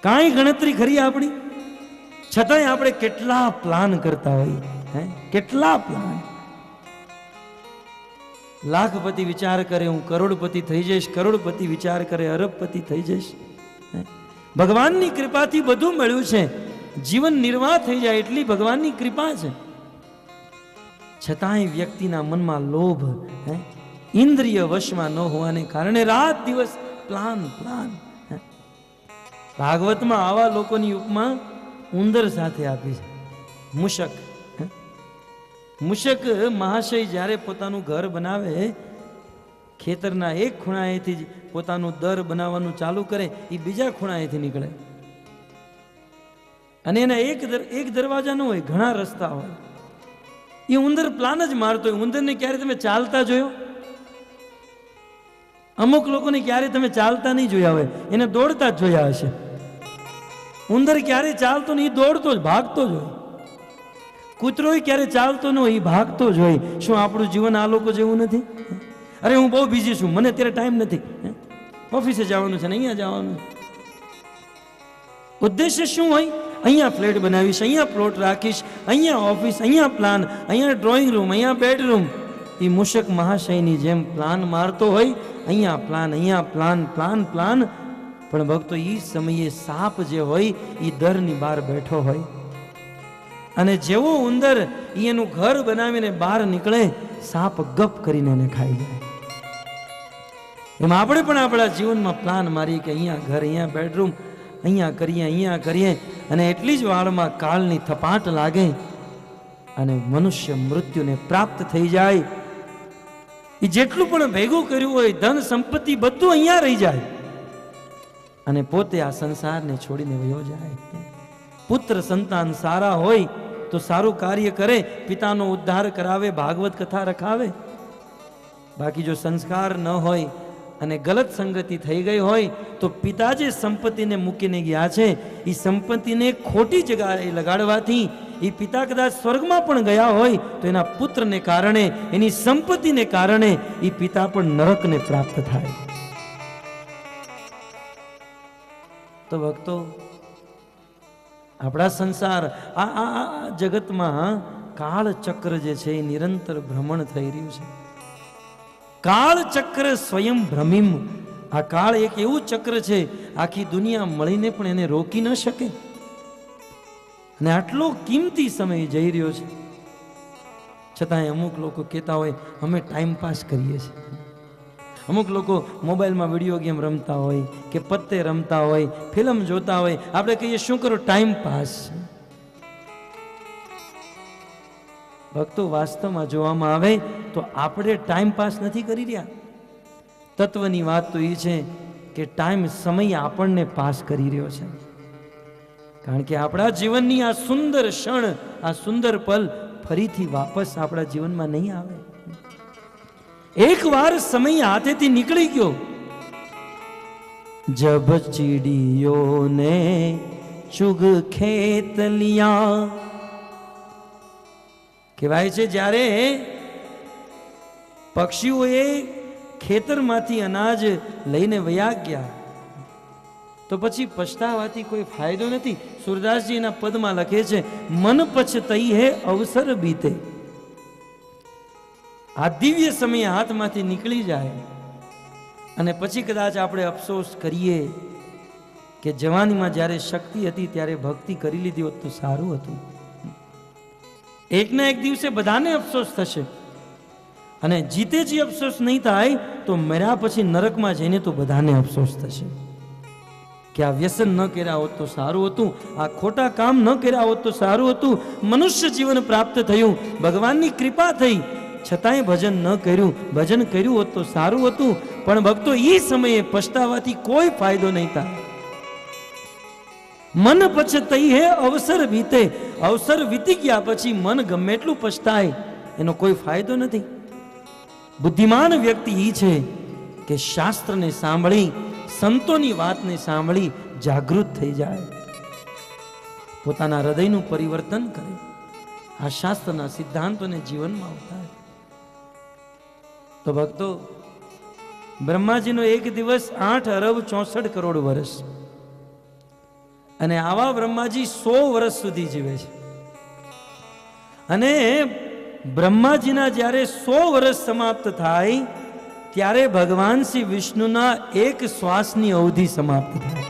Speaker 1: કાંઈ ગણતરી ખરી આપણી? છતાંય આપણે કેટલા પ્લાન કરતા હોઈએ, કેટલા પ્લાન. લાખપતિ વિચાર કરે હું કરોડપતિ થઈ જઈશ, કરોડપતિ વિચાર કરે અરબપતિ થઈ જઈશ. ભગવાનની કૃપાથી બધું મળ્યું છે, જીવન નિર્વાહ થઈ જાય એટલી ભગવાનની કૃપા છે. છતાંય વ્યક્તિના મનમાં લોભ, ઇન્દ્રિય વશમાં ન હોવાને કારણે રાત દિવસ પ્લાન. ભાગવતમાં આવા લોકોની ઉપમા ઉંદર સાથે આપી છે. મૂષક મહાશય જ્યારે પોતાનું ઘર બનાવે, ખેતરના એક ખૂણાએથી પોતાનું દર બનાવવાનું ચાલુ કરે, એ બીજા ખૂણાએથી નીકળે, અને એના એક દરવાજા ન હોય, ઘણા રસ્તા હોય. એ ઉંદર પ્લાન જ મારતો હોય. ઉંદરને ક્યારે તમે ચાલતા જોયો? અમુક લોકોને ક્યારે તમે ચાલતા નહીં જોયા હોય, એને દોડતા જ જોયા હશે. ઉંદર ક્યારે ચાલતો નહીં, દોડતો જ, ભાગતો જ હોય. કૂતરો ક્યારે ચાલતો ન હોય, એ ભાગતો જ હોય. શું આપણું જીવન આ લોકો જેવું નથી? અરે હું બહુ બિઝી છું, મને અત્યારે ટાઈમ નથી, ઓફિસે જવાનું છે ને અહીંયા જવાનું. ઉદ્દેશ્ય શું હોય? અહીંયા ફ્લેટ બનાવીશ, અહીંયા પ્લોટ રાખીશ, અહીંયા ઓફિસ, અહીંયા પ્લાન, અહીંયા ડ્રોઈંગ રૂમ, અહીંયા બેડરૂમ. એ મૂષક મહાશયની જેમ પ્લાન મારતો હોય, અહીંયા પ્લાન, અહીંયા પ્લાન, પ્લાન. પણ ભક્તો, એ સમયે સાપ જે હોય એ દરની બહાર બેઠો હોય, અને જેવો ઉંદર એનું ઘર બનાવીને બહાર નીકળે, સાપ ગપ કરીને એને ખાઈ જાય. એમ આપણે પણ આપણા જીવનમાં પ્લાન મારીએ કે અહીંયા ઘર, અહીંયા બેડરૂમ, અહીંયા કરીએ, અને એટલી જ વાળમાં કાળની થપાટ લાગે અને મનુષ્ય મૃત્યુને પ્રાપ્ત થઈ જાય. એ જેટલું પણ ભેગું કર્યું હોય, ધન સંપત્તિ બધું અહીંયા રહી જાય, અને પોતે આ સંસારને છોડીને વયો જાય. પુત્ર સંતાન સારા હોય તો સારું કાર્ય કરે, પિતાનો ઉદ્ધાર કરાવે, ભાગવત કથા રખાવે. બાકી જો સંસ્કાર ન હોય અને ગલત સંગતિ થઈ ગઈ હોય તો પિતા જે સંપત્તિને મૂકીને ગયા છે, એ સંપત્તિને ખોટી જગ્યાએ લગાડવાથી એ પિતા કદાચ સ્વર્ગમાં પણ ગયા હોય તો એના પુત્રને કારણે, એની સંપત્તિને કારણે એ પિતા પણ નરકને પ્રાપ્ત થાય. તો ભક્તો, આપણા સંસાર, આ જગતમાં કાળ ચક્ર જે છે એ નિરંતર ભ્રમણ થઈ રહ્યું છે. કાળ ચક્ર સ્વયં ભ્રમિમ. આ કાળ એક એવું ચક્ર છે, આખી દુનિયા મળીને પણ એને રોકી ન શકે. અને આટલો કિંમતી સમય જઈ રહ્યો છે, છતાંય અમુક લોકો કહેતા હોય અમે ટાઈમ પાસ કરીએ છીએ. અમુક લોકો મોબાઈલમાં વિડીયો ગેમ રમતા હોય કે પત્તે રમતા હોય, ફિલ્મ જોતા હોય, આપણે કહીએ શું કરો? Time pass. ભક્તો, વાસ્તવમાં જોવામાં આવે તો આપણે ટાઈમ પાસ નથી કરી રહ્યા. તત્વની વાત તો એ છે કે ટાઈમ, સમય આપણને પાસ કરી રહ્યો છે. કારણ કે આપણા જીવનની આ સુંદર ક્ષણ, આ સુંદર પલ ફરીથી વાપસ આપણા જીવનમાં નહીં આવે. એકવાર સમય હાથેથી નીકળી ગયો. જબ ચીડિયો ને ચુગ ખેત લિયા, કહેવાય છે જ્યારે પક્ષીઓએ ખેતરમાંથી અનાજ લઈને વયા ગયા તો પછી પછતાવાથી કોઈ ફાયદો નથી. સુરદાસજી એના પદમાં લખે છે, મન પછતઈ હે અવસર બીતે. આ દિવ્ય સમય હાથમાંથી નીકળી જાય અને પછી કદાચ આપણે અફસોસ કરીએ કે જવાનીમાં જ્યારે શક્તિ હતી ત્યારે ભક્તિ કરી લીધી હોત તો સારું હતું. એકના એક દિવસે બધાને અફસોસ થશે અને જીતે જ અફસોસ નહીં થાય તો મર્યા પછી નરકમાં જઈને તો બધાને અફસોસ થશે કે આ વ્યસન ન કર્યા હોત તો સારું હતું, આ ખોટા કામ ન કર્યા હોત તો સારું હતું. મનુષ્ય જીવન પ્રાપ્ત થયું, ભગવાનની કૃપા થઈ, છતાંય ભજન ન કર્યું. ભજન કર્યું હોત તો સારું હતું. પણ ભક્તો, એ સમયે પછતાવાથી કોઈ ફાયદો નહીં થાય. મન પછતઈ હે અવસર બીતે. અવસર વીતી ગયા પછી મન ગમે એટલું પછતાય એનો કોઈ ફાયદો નથી. બુદ્ધિમાન વ્યક્તિ એ છે કે શાસ્ત્રને સાંભળી, સંતોની વાતને સાંભળી જાગૃત થઈ જાય, પોતાના હૃદયનું પરિવર્તન કરે, આ શાસ્ત્રના સિદ્ધાંતોને જીવનમાં ઉતારે. તો ભક્તો, બ્રહ્માજીનો એક દિવસ 8 અરબ 64 કરોડ વર્ષ, અને આવા બ્રહ્માજી 100 વર્ષ સુધી જીવે છે. અને બ્રહ્માજીના જ્યારે 100 વર્ષ સમાપ્ત થાય ત્યારે ભગવાન શ્રી વિષ્ણુના એક શ્વાસની અવધિ સમાપ્ત થાય.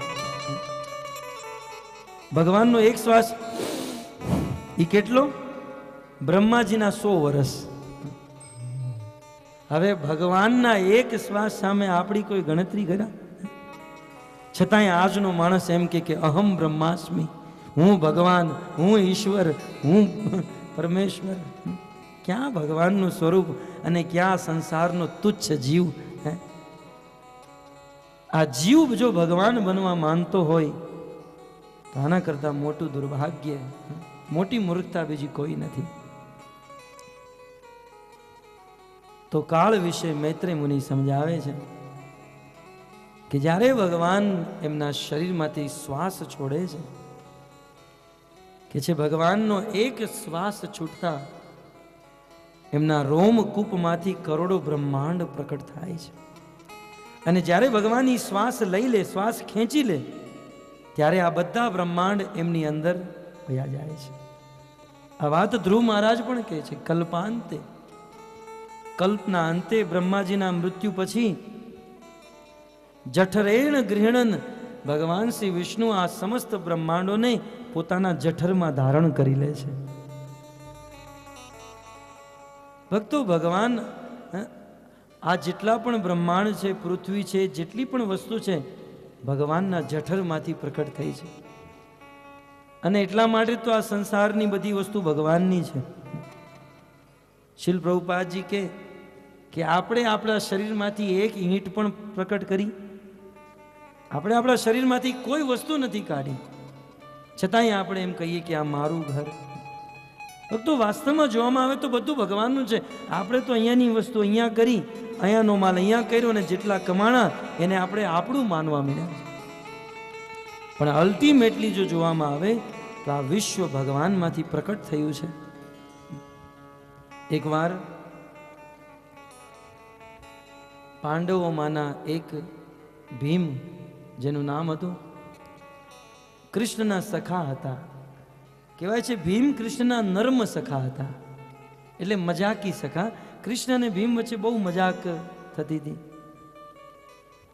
Speaker 1: ભગવાનનો એક શ્વાસ એ કેટલો? બ્રહ્માજીના 100 વર્ષ. હવે ભગવાનના એક શ્વાસ સામે આપણી કોઈ ગણતરી કર્યા? છતાંય આજનો માણસ એમ કે અહમ બ્રહ્માસ્મિ, હું ભગવાન, હું ઈશ્વર, હું પરમેશ્વર. ક્યાં ભગવાનનું સ્વરૂપ અને ક્યાં સંસારનો તુચ્છ જીવ? આ જીવ જો ભગવાન બનવા માંગતો હોય તો આના કરતા મોટું દુર્ભાગ્ય, મોટી મૂર્ખતા બીજી કોઈ નથી. તો કાળ વિશે મૈત્રેય મુનિ સમજાવે છે કે જ્યારે ભગવાન એમના શરીરમાંથી શ્વાસ છોડે છે કે ભગવાનનો એક શ્વાસ છૂટતા એમના રોમકૂપમાંથી કરોડો બ્રહ્માંડ પ્રકટ થાય છે. અને જ્યારે ભગવાન એ શ્વાસ લઈ લે, શ્વાસ ખેંચી લે, ત્યારે આ બધા બ્રહ્માંડ એમની અંદર વયા જાય છે. આ વાત ધ્રુવ મહારાજ પણ કહે છે, કલ્પાંતે, કલ્પના અંતે બ્રહ્માજીના મૃત્યુ પછી જઠરેણ ગૃહણન, ભગવાન શ્રી વિષ્ણુ આ સમસ્ત બ્રહ્માંડોને પોતાના જઠરમાં ધારણ કરી લે છે. ભક્તો, ભગવાન આ જેટલા પણ બ્રહ્માંડ છે, પૃથ્વી છે, જેટલી પણ વસ્તુ છે, ભગવાનના જઠરમાંથી પ્રકટ થઈ છે. અને એટલા માટે તો આ સંસારની બધી વસ્તુ ભગવાનની છે. શીલ પ્રભુપાદજી કે આપણે આપણા શરીરમાંથી એક ઈંટ પણ પ્રકટ કરી? આપણે આપણા શરીરમાંથી કોઈ વસ્તુ નથી કાઢી, છતાંય આપણે એમ કહીએ કે આ મારું ઘર. તો વાસ્તવમાં જોવામાં આવે તો બધું ભગવાનનું છે. આપણે તો અહીંયાની વસ્તુ અહીંયા કરી, અહીંયાનો માલ અહીંયા કર્યો, અને જેટલા કમાણા એને આપણે આપણું માનવા માંડ્યા. પણ અલ્ટિમેટલી જો જોવામાં આવે તો આ વિશ્વ ભગવાનમાંથી પ્રકટ થયું છે. એકવાર પાંડવોમાંના એક ભીમ, જેનું નામ હતું, કૃષ્ણના સખા હતા. કહેવાય છે ભીમ કૃષ્ણના નર્મ સખા હતા, એટલે મજાકી સખા. કૃષ્ણ અને ભીમ વચ્ચે બહુ મજાક થતી હતી.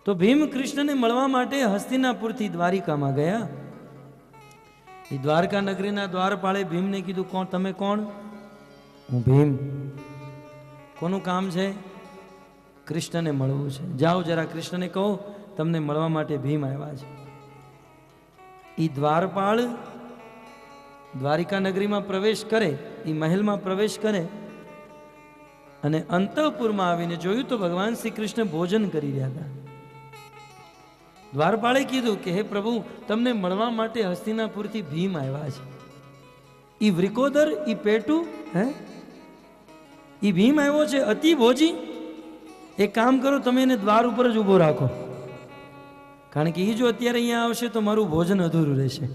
Speaker 1: તો ભીમ કૃષ્ણને મળવા માટે હસ્તિનાપુરથી દ્વારિકામાં ગયા. એ દ્વારકા નગરીના દ્વારપાળે ભીમને કીધું, કોણ તમે? કોણ? હું ભીમ. કોનું કામ છે? કૃષ્ણને મળવું છે. જાઓ જરા કૃષ્ણને કહો તમને મળવા માટે ભીમ આવ્યા છે. એ દ્વારપાળ દ્વારિકા નગરીમાં પ્રવેશ કરે, એ મહેલમાં પ્રવેશ કરે, અને અંતઃપુરમાં આવીને જોયું તો ભગવાન શ્રી કૃષ્ણ ભોજન કરી રહ્યા હતા. દ્વારપાળે કીધું કે હે પ્રભુ, તમને મળવા માટે હસ્તિનાપુરથી ભીમ આવ્યા છે. એ વૃકોદર, એ પેટું હે? એ ભીમ આવ્યો છે અતિ ભોજી. એક કામ કરો, તમે એને દ્વાર ઉપર જ ઊભો રાખો, કારણ કે એ જો અત્યારે અહીંયા આવશે તો મારું ભોજન અધૂરું રહેશે,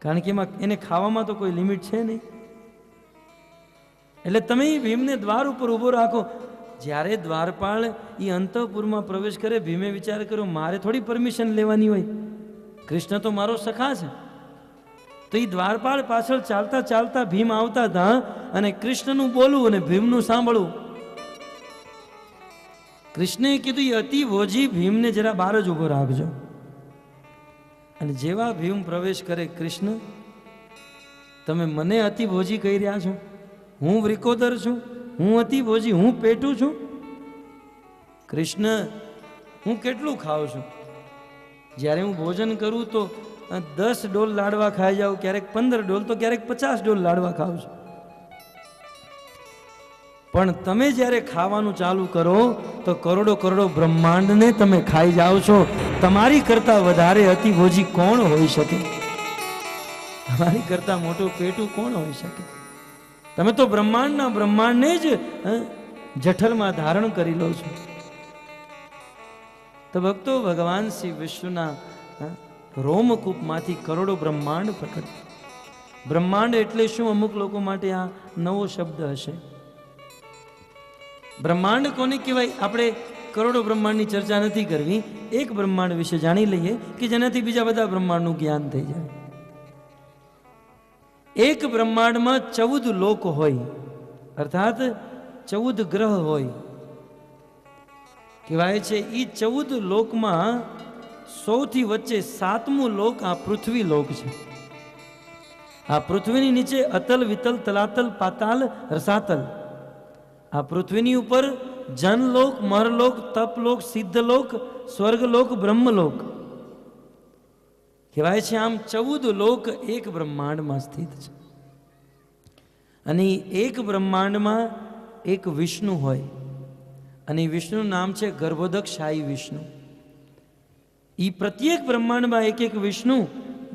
Speaker 1: કારણ કે એમાં એને ખાવામાં તો કોઈ લિમિટ છે નહીં. એટલે તમે એ ભીમને દ્વાર ઉપર ઊભો રાખો. જ્યારે દ્વારપાળ એ અંતઃપુરમાં પ્રવેશ કરે, ભીમે વિચાર કર્યો મારે થોડી પરમિશન લેવાની હોય, કૃષ્ણ તો મારો સખા છે. તો એ દ્વારપાળ પાછળ ચાલતા ચાલતા ભીમ આવતા હતા અને કૃષ્ણનું બોલવું અને ભીમનું સાંભળવું. કૃષ્ણએ કીધું એ અતિ ભોજી ભીમને જરા બહાર જ ઊભો રાખજો. અને જેવા ભીમ પ્રવેશ કરે, કૃષ્ણ તમે મને અતિ ભોજી કહી રહ્યા છો? હું વૃકોદર છું? હું અતિ ભોજી? હું પેટું છું? કૃષ્ણ હું કેટલું ખાઉં છું? જ્યારે હું ભોજન કરું તો 10 ડોલ લાડવા ખાઈ જાઉં, ક્યારેક 15 ડોલ, તો ક્યારેક 50 ડોલ લાડવા ખાઉં છું. પણ તમે જ્યારે ખાવાનું ચાલુ કરો તો કરોડો કરોડો બ્રહ્માંડને તમે ખાઈ જાઓ છો. તમારી કરતા વધારે અતિ ભોજી કોણ હોઈ શકે? તમારી કરતા મોટું પેટું કોણ હોઈ શકે? તમે તો બ્રહ્માંડને જ જઠરમાં ધારણ કરી લો છો. તો ભક્તો, ભગવાન શ્રી વિષ્ણુના રોમકૂપમાંથી કરોડો બ્રહ્માંડ પ્રકટ. બ્રહ્માંડ એટલે શું? અમુક લોકો માટે આ નવો શબ્દ હશે. બ્રહ્માંડ કોને કહેવાય? આપણે કરોડો બ્રહ્માંડની ચર્ચા નથી કરવી. એક બ્રહ્માંડ વિશે જાણી લઈએ કે જેનાથી બીજા બધા બ્રહ્માંડનું જ્ઞાન થઈ જાય. એક બ્રહ્માંડમાં 14 લોક હોય, અર્થાત 14 ગ્રહ હોય. કહેવાય છે એ 14 લોકમાં સૌથી વચ્ચે 7મું લોક આ પૃથ્વી લોક છે. આ પૃથ્વીની નીચે અતલ, વિતલ, તલાતલ, પાતાલ, રસાતલ. આ પૃથ્વીની ઉપર જનલોક, મરલોક, તપલોક, સિદ્ધલોક, સ્વર્ગલોક, બ્રહ્મલોક. કહેવાય છે આમ 14 લોક એક બ્રહ્માંડમાં સ્થિત છે. અને એક બ્રહ્માંડમાં એક વિષ્ણુ હોય, અને વિષ્ણુનું નામ છે ગર્ભોદકશાહી વિષ્ણુ. એ પ્રત્યેક બ્રહ્માંડમાં એક વિષ્ણુ,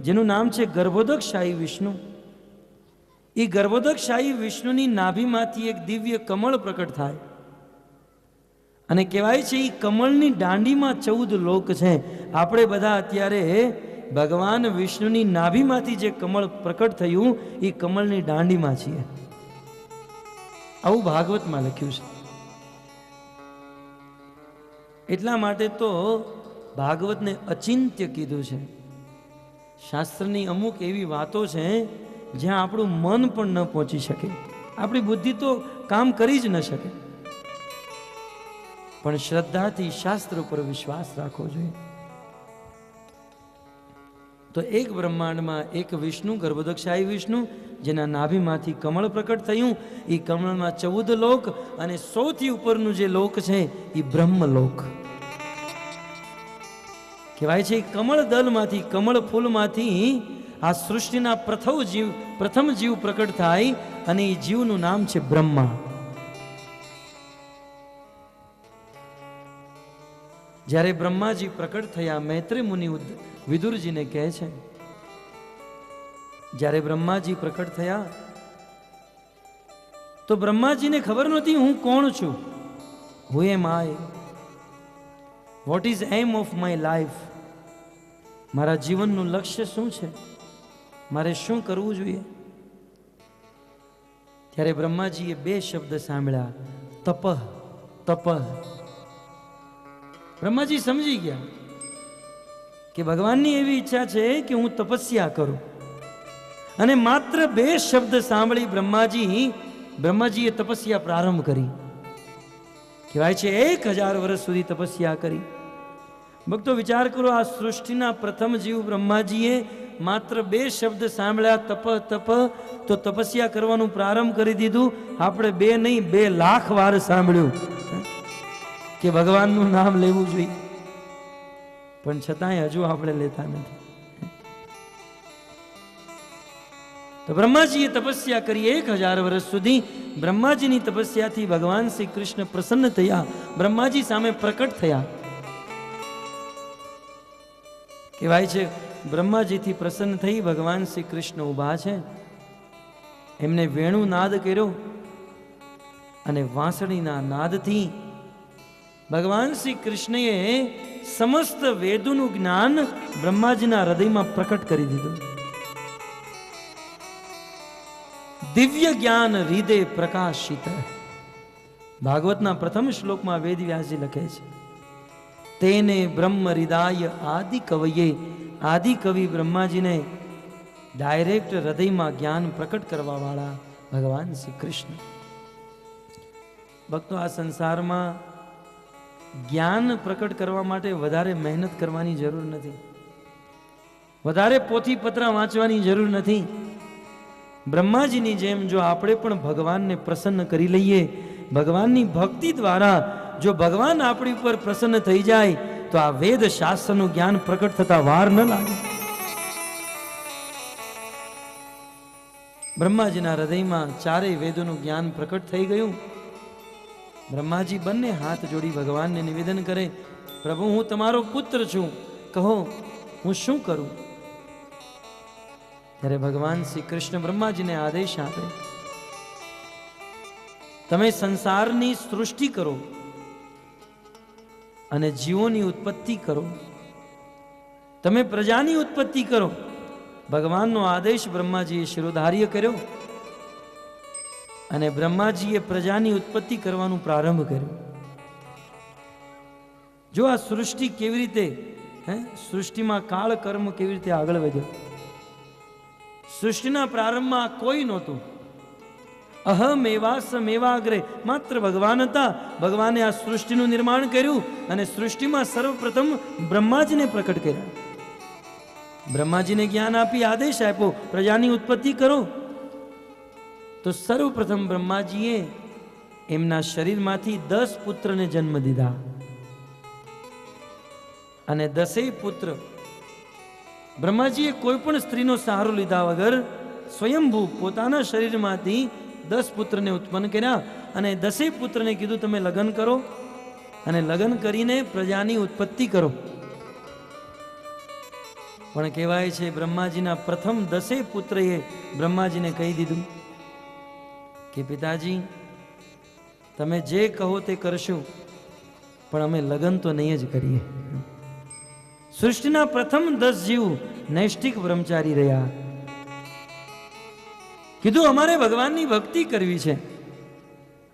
Speaker 1: જેનું નામ છે ગર્ભોદકશાહી વિષ્ણુ. એ ગર્ભોદકશાહી વિષ્ણુની નાભીમાંથી એક દિવ્ય કમળ પ્રકટ થાય. અને કહેવાય છે એ કમળની દાંડીમાં 14 લોક છે. આપણે બધા અત્યારે ભગવાન વિષ્ણુની નાભીમાંથી જે કમળ પ્રકટ થયું એ કમળની દાંડીમાં છીએ. આવું ભાગવતમાં લખ્યું છે. એટલા માટે તો ભાગવતને અચિંત્ય કીધું છે. શાસ્ત્રની અમુક એવી વાતો છે જ્યાં આપણું મન પણ ન પહોંચી શકે, આપણી બુદ્ધિ તો કામ કરી જ ન શકે. પણ શ્રદ્ધાથી શાસ્ત્ર ઉપર વિશ્વાસ રાખવો જોઈએ. તો એક બ્રહ્માંડમાં એક વિષ્ણુ, ગર્ભોદકશાહી વિષ્ણુ, જેના નાભીમાંથી કમળ પ્રકટ થયું. એ કમળમાં 14 લોક, અને સૌથી ઉપરનું જે લોક છે એ બ્રહ્મલોક. કહેવાય છે કમળ દલમાંથી, કમળ ફૂલમાંથી આ સૃષ્ટિના પ્રથમ જીવ પ્રકટ થાય, અને એ જીવનું નામ છે બ્રહ્મા. જ્યારે બ્રહ્માજી પ્રકટ થયા, મૈત્રેય મુનિ વિદુરજીને કહે છે, જ્યારે બ્રહ્માજી પ્રકટ થયા તો બ્રહ્માજીને ખબર નહોતી હું કોણ છું. Who am I? What is aim of my life? મારા જીવનનું લક્ષ્ય શું છે? મારે શું કરવું જોઈએ? ત્યારે બ્રહ્માજીએ 2 શબ્દ સાંભળ્યા, તપઃ, તપઃ. બ્રહ્માજી સમજી ગયા કે ભગવાનની એવી ઈચ્છા છે કે હું તપસ્યા કરું. અને માત્ર 2 શબ્દ સાંભળી બ્રહ્માજીએ તપસ્યા પ્રારંભ કરી. કહેવાય છે 1000 વર્ષ સુધી તપસ્યા કરી. ભક્તો, વિચાર કરો, આ સૃષ્ટિના પ્રથમ જીવ બ્રહ્માજીએ માત્ર 2 શબ્દ સાંભળ્યા, તપ તપ, તો તપસ્યા કરવાનું પ્રારંભ કરી દીધું. આપણે 2 નહીં, 2 લાખ વાર સાંભળ્યું કે ભગવાનનું નામ લેવું જોઈએ, પણ છતાંય હજુ આપણે લેતા નથી. તો બ્રહ્માજીએ તપસ્યા કરી 1000 વર્ષ સુધી. બ્રહ્માજીની તપસ્યાથી ભગવાન શ્રી કૃષ્ણ પ્રસન્ન થયા, બ્રહ્માજી સામે પ્રકટ થયા. કહેવાય છે બ્રહ્માજીથી પ્રસન્ન થઈ ભગવાન શ્રી કૃષ્ણ ઊભા છે. એમને વેણુ નાદ કર્યો અને વાંસળીના નાદથી ભગવાન શ્રી કૃષ્ણએ સમસ્ત વેદોનું જ્ઞાન બ્રહ્માજીના હૃદયમાં પ્રકટ કરી દીધું. દિવ્ય જ્ઞાન હૃદય પ્રકાશિત. ભાગવતના પ્રથમ શ્લોકમાં વેદ વ્યાસજી લખે છે, તેને બ્રહ્મ હૃદય આદિ કવિએ. આદિ કવિ બ્રહ્માજીને ડાયરેક્ટ હૃદયમાં જ્ઞાન પ્રકટ કરવા વાળા ભગવાન શ્રી કૃષ્ણ. ભક્તો, આ સંસારમાં જ્ઞાન પ્રકટ કરવા માટે વધારે મહેનત કરવાની જરૂર નથી, વધારે પોથી પત્રા વાંચવાની જરૂર નથી. બ્રહ્માજીની જેમ જો આપણે પણ ભગવાનને પ્રસન્ન કરી લઈએ, ભગવાનની ભક્તિ દ્વારા જો ભગવાન આપણી ઉપર પ્રસન્ન થઈ જાય તો આ વેદ શાસ્ત્રનું જ્ઞાન પ્રકટ થતા વાર ન લાગે. બ્રહ્માજીના હૃદયમાં ચારેય વેદોનું જ્ઞાન પ્રકટ થઈ ગયું. બ્રહ્માજી બંને હાથ જોડી ભગવાનને નિવેદન કરે, પ્રભુ, હું તમારો પુત્ર છું, કહો હું શું કરું? ત્યારે ભગવાન શ્રી કૃષ્ણ બ્રહ્માજીને આદેશ આપે, તમે સંસારની સૃષ્ટિ કરો અને જીવોની ઉત્પત્તિ કરો, તમે પ્રજાની ઉત્પત્તિ કરો. ભગવાનનો આદેશ બ્રહ્માજીએ શિરોધાર્ય કર્યો અને બ્રહ્માજીએ પ્રજાની ઉત્પત્તિ કરવાનું પ્રારંભ કર્યું. જો આ સૃષ્ટિ કેવી રીતે, સૃષ્ટિમાં કાળ કર્મ કેવી રીતે આગળ વધ્યો. સૃષ્ટિના પ્રારંભમાં કોઈ નહોતું. અહમેવાસમેવાગ્રે, માત્ર ભગવાન હતા. ભગવાને આ સૃષ્ટિનું નિર્માણ કર્યું અને સૃષ્ટિમાં સર્વપ્રથમ બ્રહ્માજીને પ્રકટ કર્યા. બ્રહ્માજીને જ્ઞાન આપી આદેશ આપ્યો, પ્રજાની ઉત્પત્તિ કરો. તો સર્વપ્રથમ બ્રહ્માજીએ એમના શરીરમાંથી 10 પુત્રને જન્મ દીધા અને 10 પુત્ર બ્રહ્માજીએ કોઈ પણ સ્ત્રીનો સહારો લીધા વગર સ્વયંભૂ પોતાના શરીરમાંથી 10 પુત્રને ઉત્પન્ન કર્યા અને 10 પુત્રને કીધું તમે લગ્ન કરો અને લગ્ન કરીને પ્રજાની ઉત્પત્તિ કરો. પણ કહેવાય છે બ્રહ્માજીના પ્રથમ 10 પુત્રએ બ્રહ્માજીને કહી દીધું કે પિતાજી, તમે જે કહો તે કરશું, પણ અમે લગ્ન તો નહીં જ કરીએ. સૃષ્ટિના પ્રથમ 10 જીવ નૈષ્ઠિક બ્રહ્મચારી રહ્યા. કીધું અમારે ભગવાનની ભક્તિ કરવી છે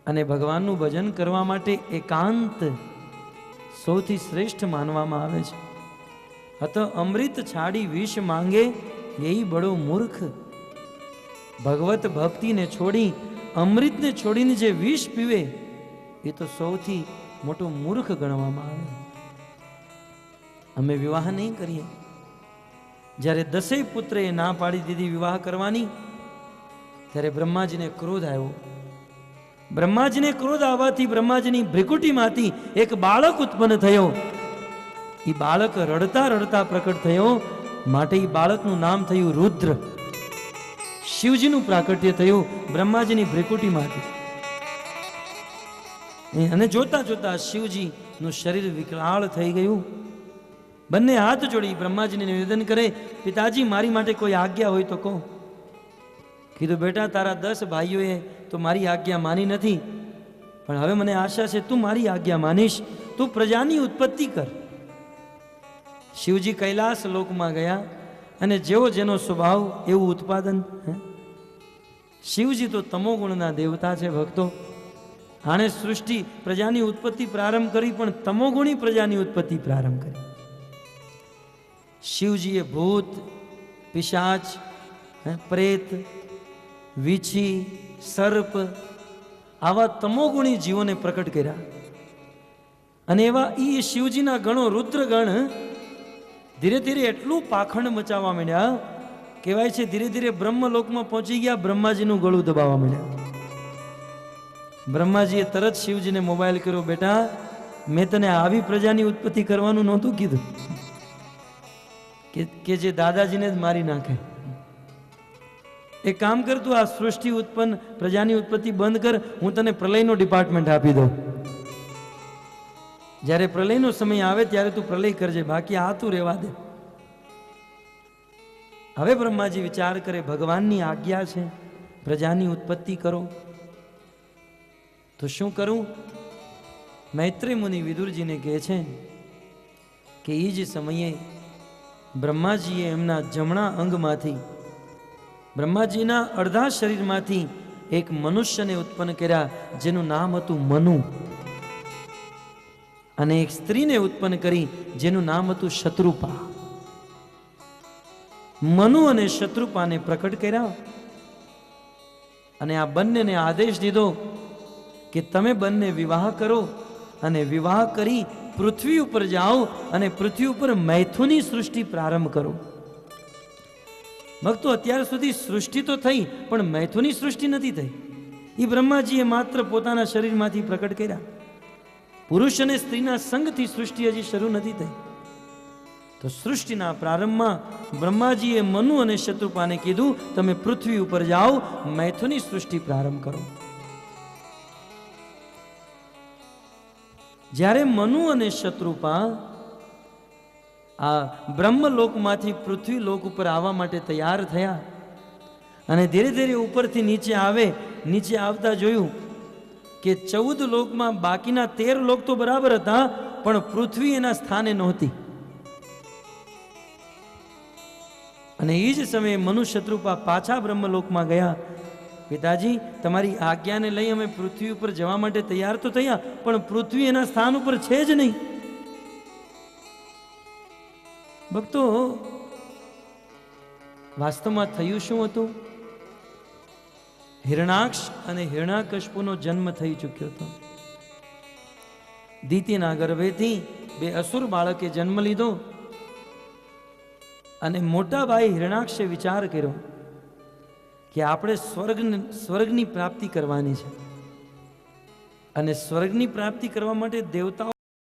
Speaker 1: અને ભગવાનનું ભજન કરવા માટે એકાંત સૌથી શ્રેષ્ઠ માનવામાં આવે છે. અત અમૃત છાડી વિષ માંગે યહી બડો મૂર્ખ. ભગવત ભક્તિને છોડી, અમૃતને છોડીને જે વિષ પીવે એ તો સૌથી મોટો મૂર્ખ ગણવામાં આવે. અમે વિવાહ નહીં કરીએ. જ્યારે 10 પુત્રએ ના પાડી દીધી વિવાહ કરવાની, ત્યારે બ્રહ્માજીને ક્રોધ આવ્યો. બ્રહ્માજીને ક્રોધ આવવાથી બ્રહ્માજીની ભ્રિકુટીમાંથી એક બાળક ઉત્પન્ન થયો. એ બાળક રડતા રડતા પ્રકટ થયો, માટે એ બાળકનું નામ થયું રુદ્ર. શિવજીનું પ્રાકટ્ય થયું બ્રહ્માજીની ભ્રિકુટીમાંથી. અને જોતા જોતા શિવજીનું શરીર વિકરાળ થઈ ગયું. બંને હાથ જોડી બ્રહ્માજીને નિવેદન કરે, પિતાજી, મારી માટે કોઈ આજ્ઞા હોય તો કહો. કીધું, બેટા, તારા 10 ભાઈઓએ તો મારી આજ્ઞા માની નથી, પણ હવે મને આશા છે તું મારી આજ્ઞા માનીશ. તું પ્રજાની ઉત્પત્તિ કર. શિવજી કૈલાસ લોકમાં ગયા અને જેવો જેનો સ્વભાવ એવું ઉત્પાદન. શિવજી તો તમોગુણના દેવતા છે ભક્તો. આણે સૃષ્ટિ પ્રજાની ઉત્પત્તિ પ્રારંભ કરી, પણ તમોગુણી પ્રજાની ઉત્પત્તિ પ્રારંભ કરી. શિવજીએ ભૂત, પિશાચ, પ્રેત, વીછી, સર્પ આવા તમોગુણી જીવોને પ્રકટ કર્યા. અને એવા ઈ શિવજીના ગણો, રુદ્રગણ ધીરે ધીરે એટલું પાખંડ મચાવવા માંડ્યા, કહેવાય છે ધીરે ધીરે બ્રહ્મલોકમાં પહોંચી ગયા, બ્રહ્માજીનું ગળું દબાવવા માંડ્યા. બ્રહ્માજીએ તરત શિવજીને મોબાઈલ કર્યો, બેટા, મેં તને આવી પ્રજાની ઉત્પત્તિ કરવાનું નહોતું કીધું કે જે દાદાજીને જ મારી નાખે. એક કામ કર, તું આ સૃષ્ટિ ઉત્પન્ન પ્રજાની ઉત્પત્તિ બંધ કર, હું તને પ્રલયનો ડિપાર્ટમેન્ટ આપી દઉં. જ્યારે પ્રલયનો સમય આવે ત્યારે તું પ્રલય કરજે, બાકી આ તું રહેવા દે. હવે બ્રહ્માજી વિચાર કરે, ભગવાનની આજ્ઞા છે, પ્રજાની ઉત્પત્તિ કરો. તો શું કરું? મૈત્રેય મુનિ વિદુરજીને કહે છે કે એ જ સમયે બ્રહ્માજીએ એમના જમણા અંગમાંથી, બ્રહ્માજીના અડધા શરીરમાંથી એક મનુષ્યને ઉત્પન્ન કર્યા, જેનું નામ હતું મનુ, અને એક સ્ત્રીને ઉત્પન્ન કરી જેનું નામ હતું શત્રુપા. મનુ અને શત્રુપાને પ્રકટ કર્યા અને આ બંનેને આદેશ દીધો કે તમે બંને વિવાહ કરો અને વિવાહ કરી પૃથ્વી ઉપર જાઓ અને પૃથ્વી ઉપર મૈથુનની સૃષ્ટિ પ્રારંભ કરો. ભક્તો, અત્યાર સુધી સૃષ્ટિ તો થઈ, પણ મૈથુનની સૃષ્ટિ નથી થઈ. એ બ્રહ્માજીએ માત્ર પોતાના શરીરમાંથી પ્રકટ કર્યા. પુરુષ અને સ્ત્રીના સંગથી સૃષ્ટિ હજી શરૂ નથી થઈ. તો સૃષ્ટિના પ્રારંભમાં બ્રહ્માજીએ મનુ અને શત્રુપાને કીધું, તમે પૃથ્વી ઉપર જાઓ, મૈથુનની સૃષ્ટિ પ્રારંભ કરો. જ્યારે મનુ અને શત્રુપા આ બ્રહ્મલોકમાંથી પૃથ્વી લોક ઉપર આવવા માટે તૈયાર થયા અને ધીરે ધીરે ઉપરથી નીચે આવે, નીચે આવતા જોયું કે 14 લોકમાં બાકીના 13 લોક તો બરાબર હતા, પણ પૃથ્વી એના સ્થાને નહોતી. અને એ જ સમયે મનુ શત્રુપા પાછા બ્રહ્મલોકમાં ગયા. પિતાજી, તમારી આજ્ઞાને લઈ અમે પૃથ્વી ઉપર જવા માટે તૈયાર તો થયા, પણ પૃથ્વી એના સ્થાન ઉપર છે જ નહીં. ભક્તો, વાસ્તવમાં થયું શું હતું? હિરણાક્ષ અને હિરણાકશપુનો જન્મ થઈ ચૂક્યો હતો. દિતિના ગર્ભેથી 2 અસુર બાળકે જન્મ લીધો અને મોટા ભાઈ હિરણાક્ષે વિચાર કર્યો કે આપણે સ્વર્ગની પ્રાપ્તિ કરવાની છે, અને સ્વર્ગની પ્રાપ્તિ કરવા માટે દેવતાઓ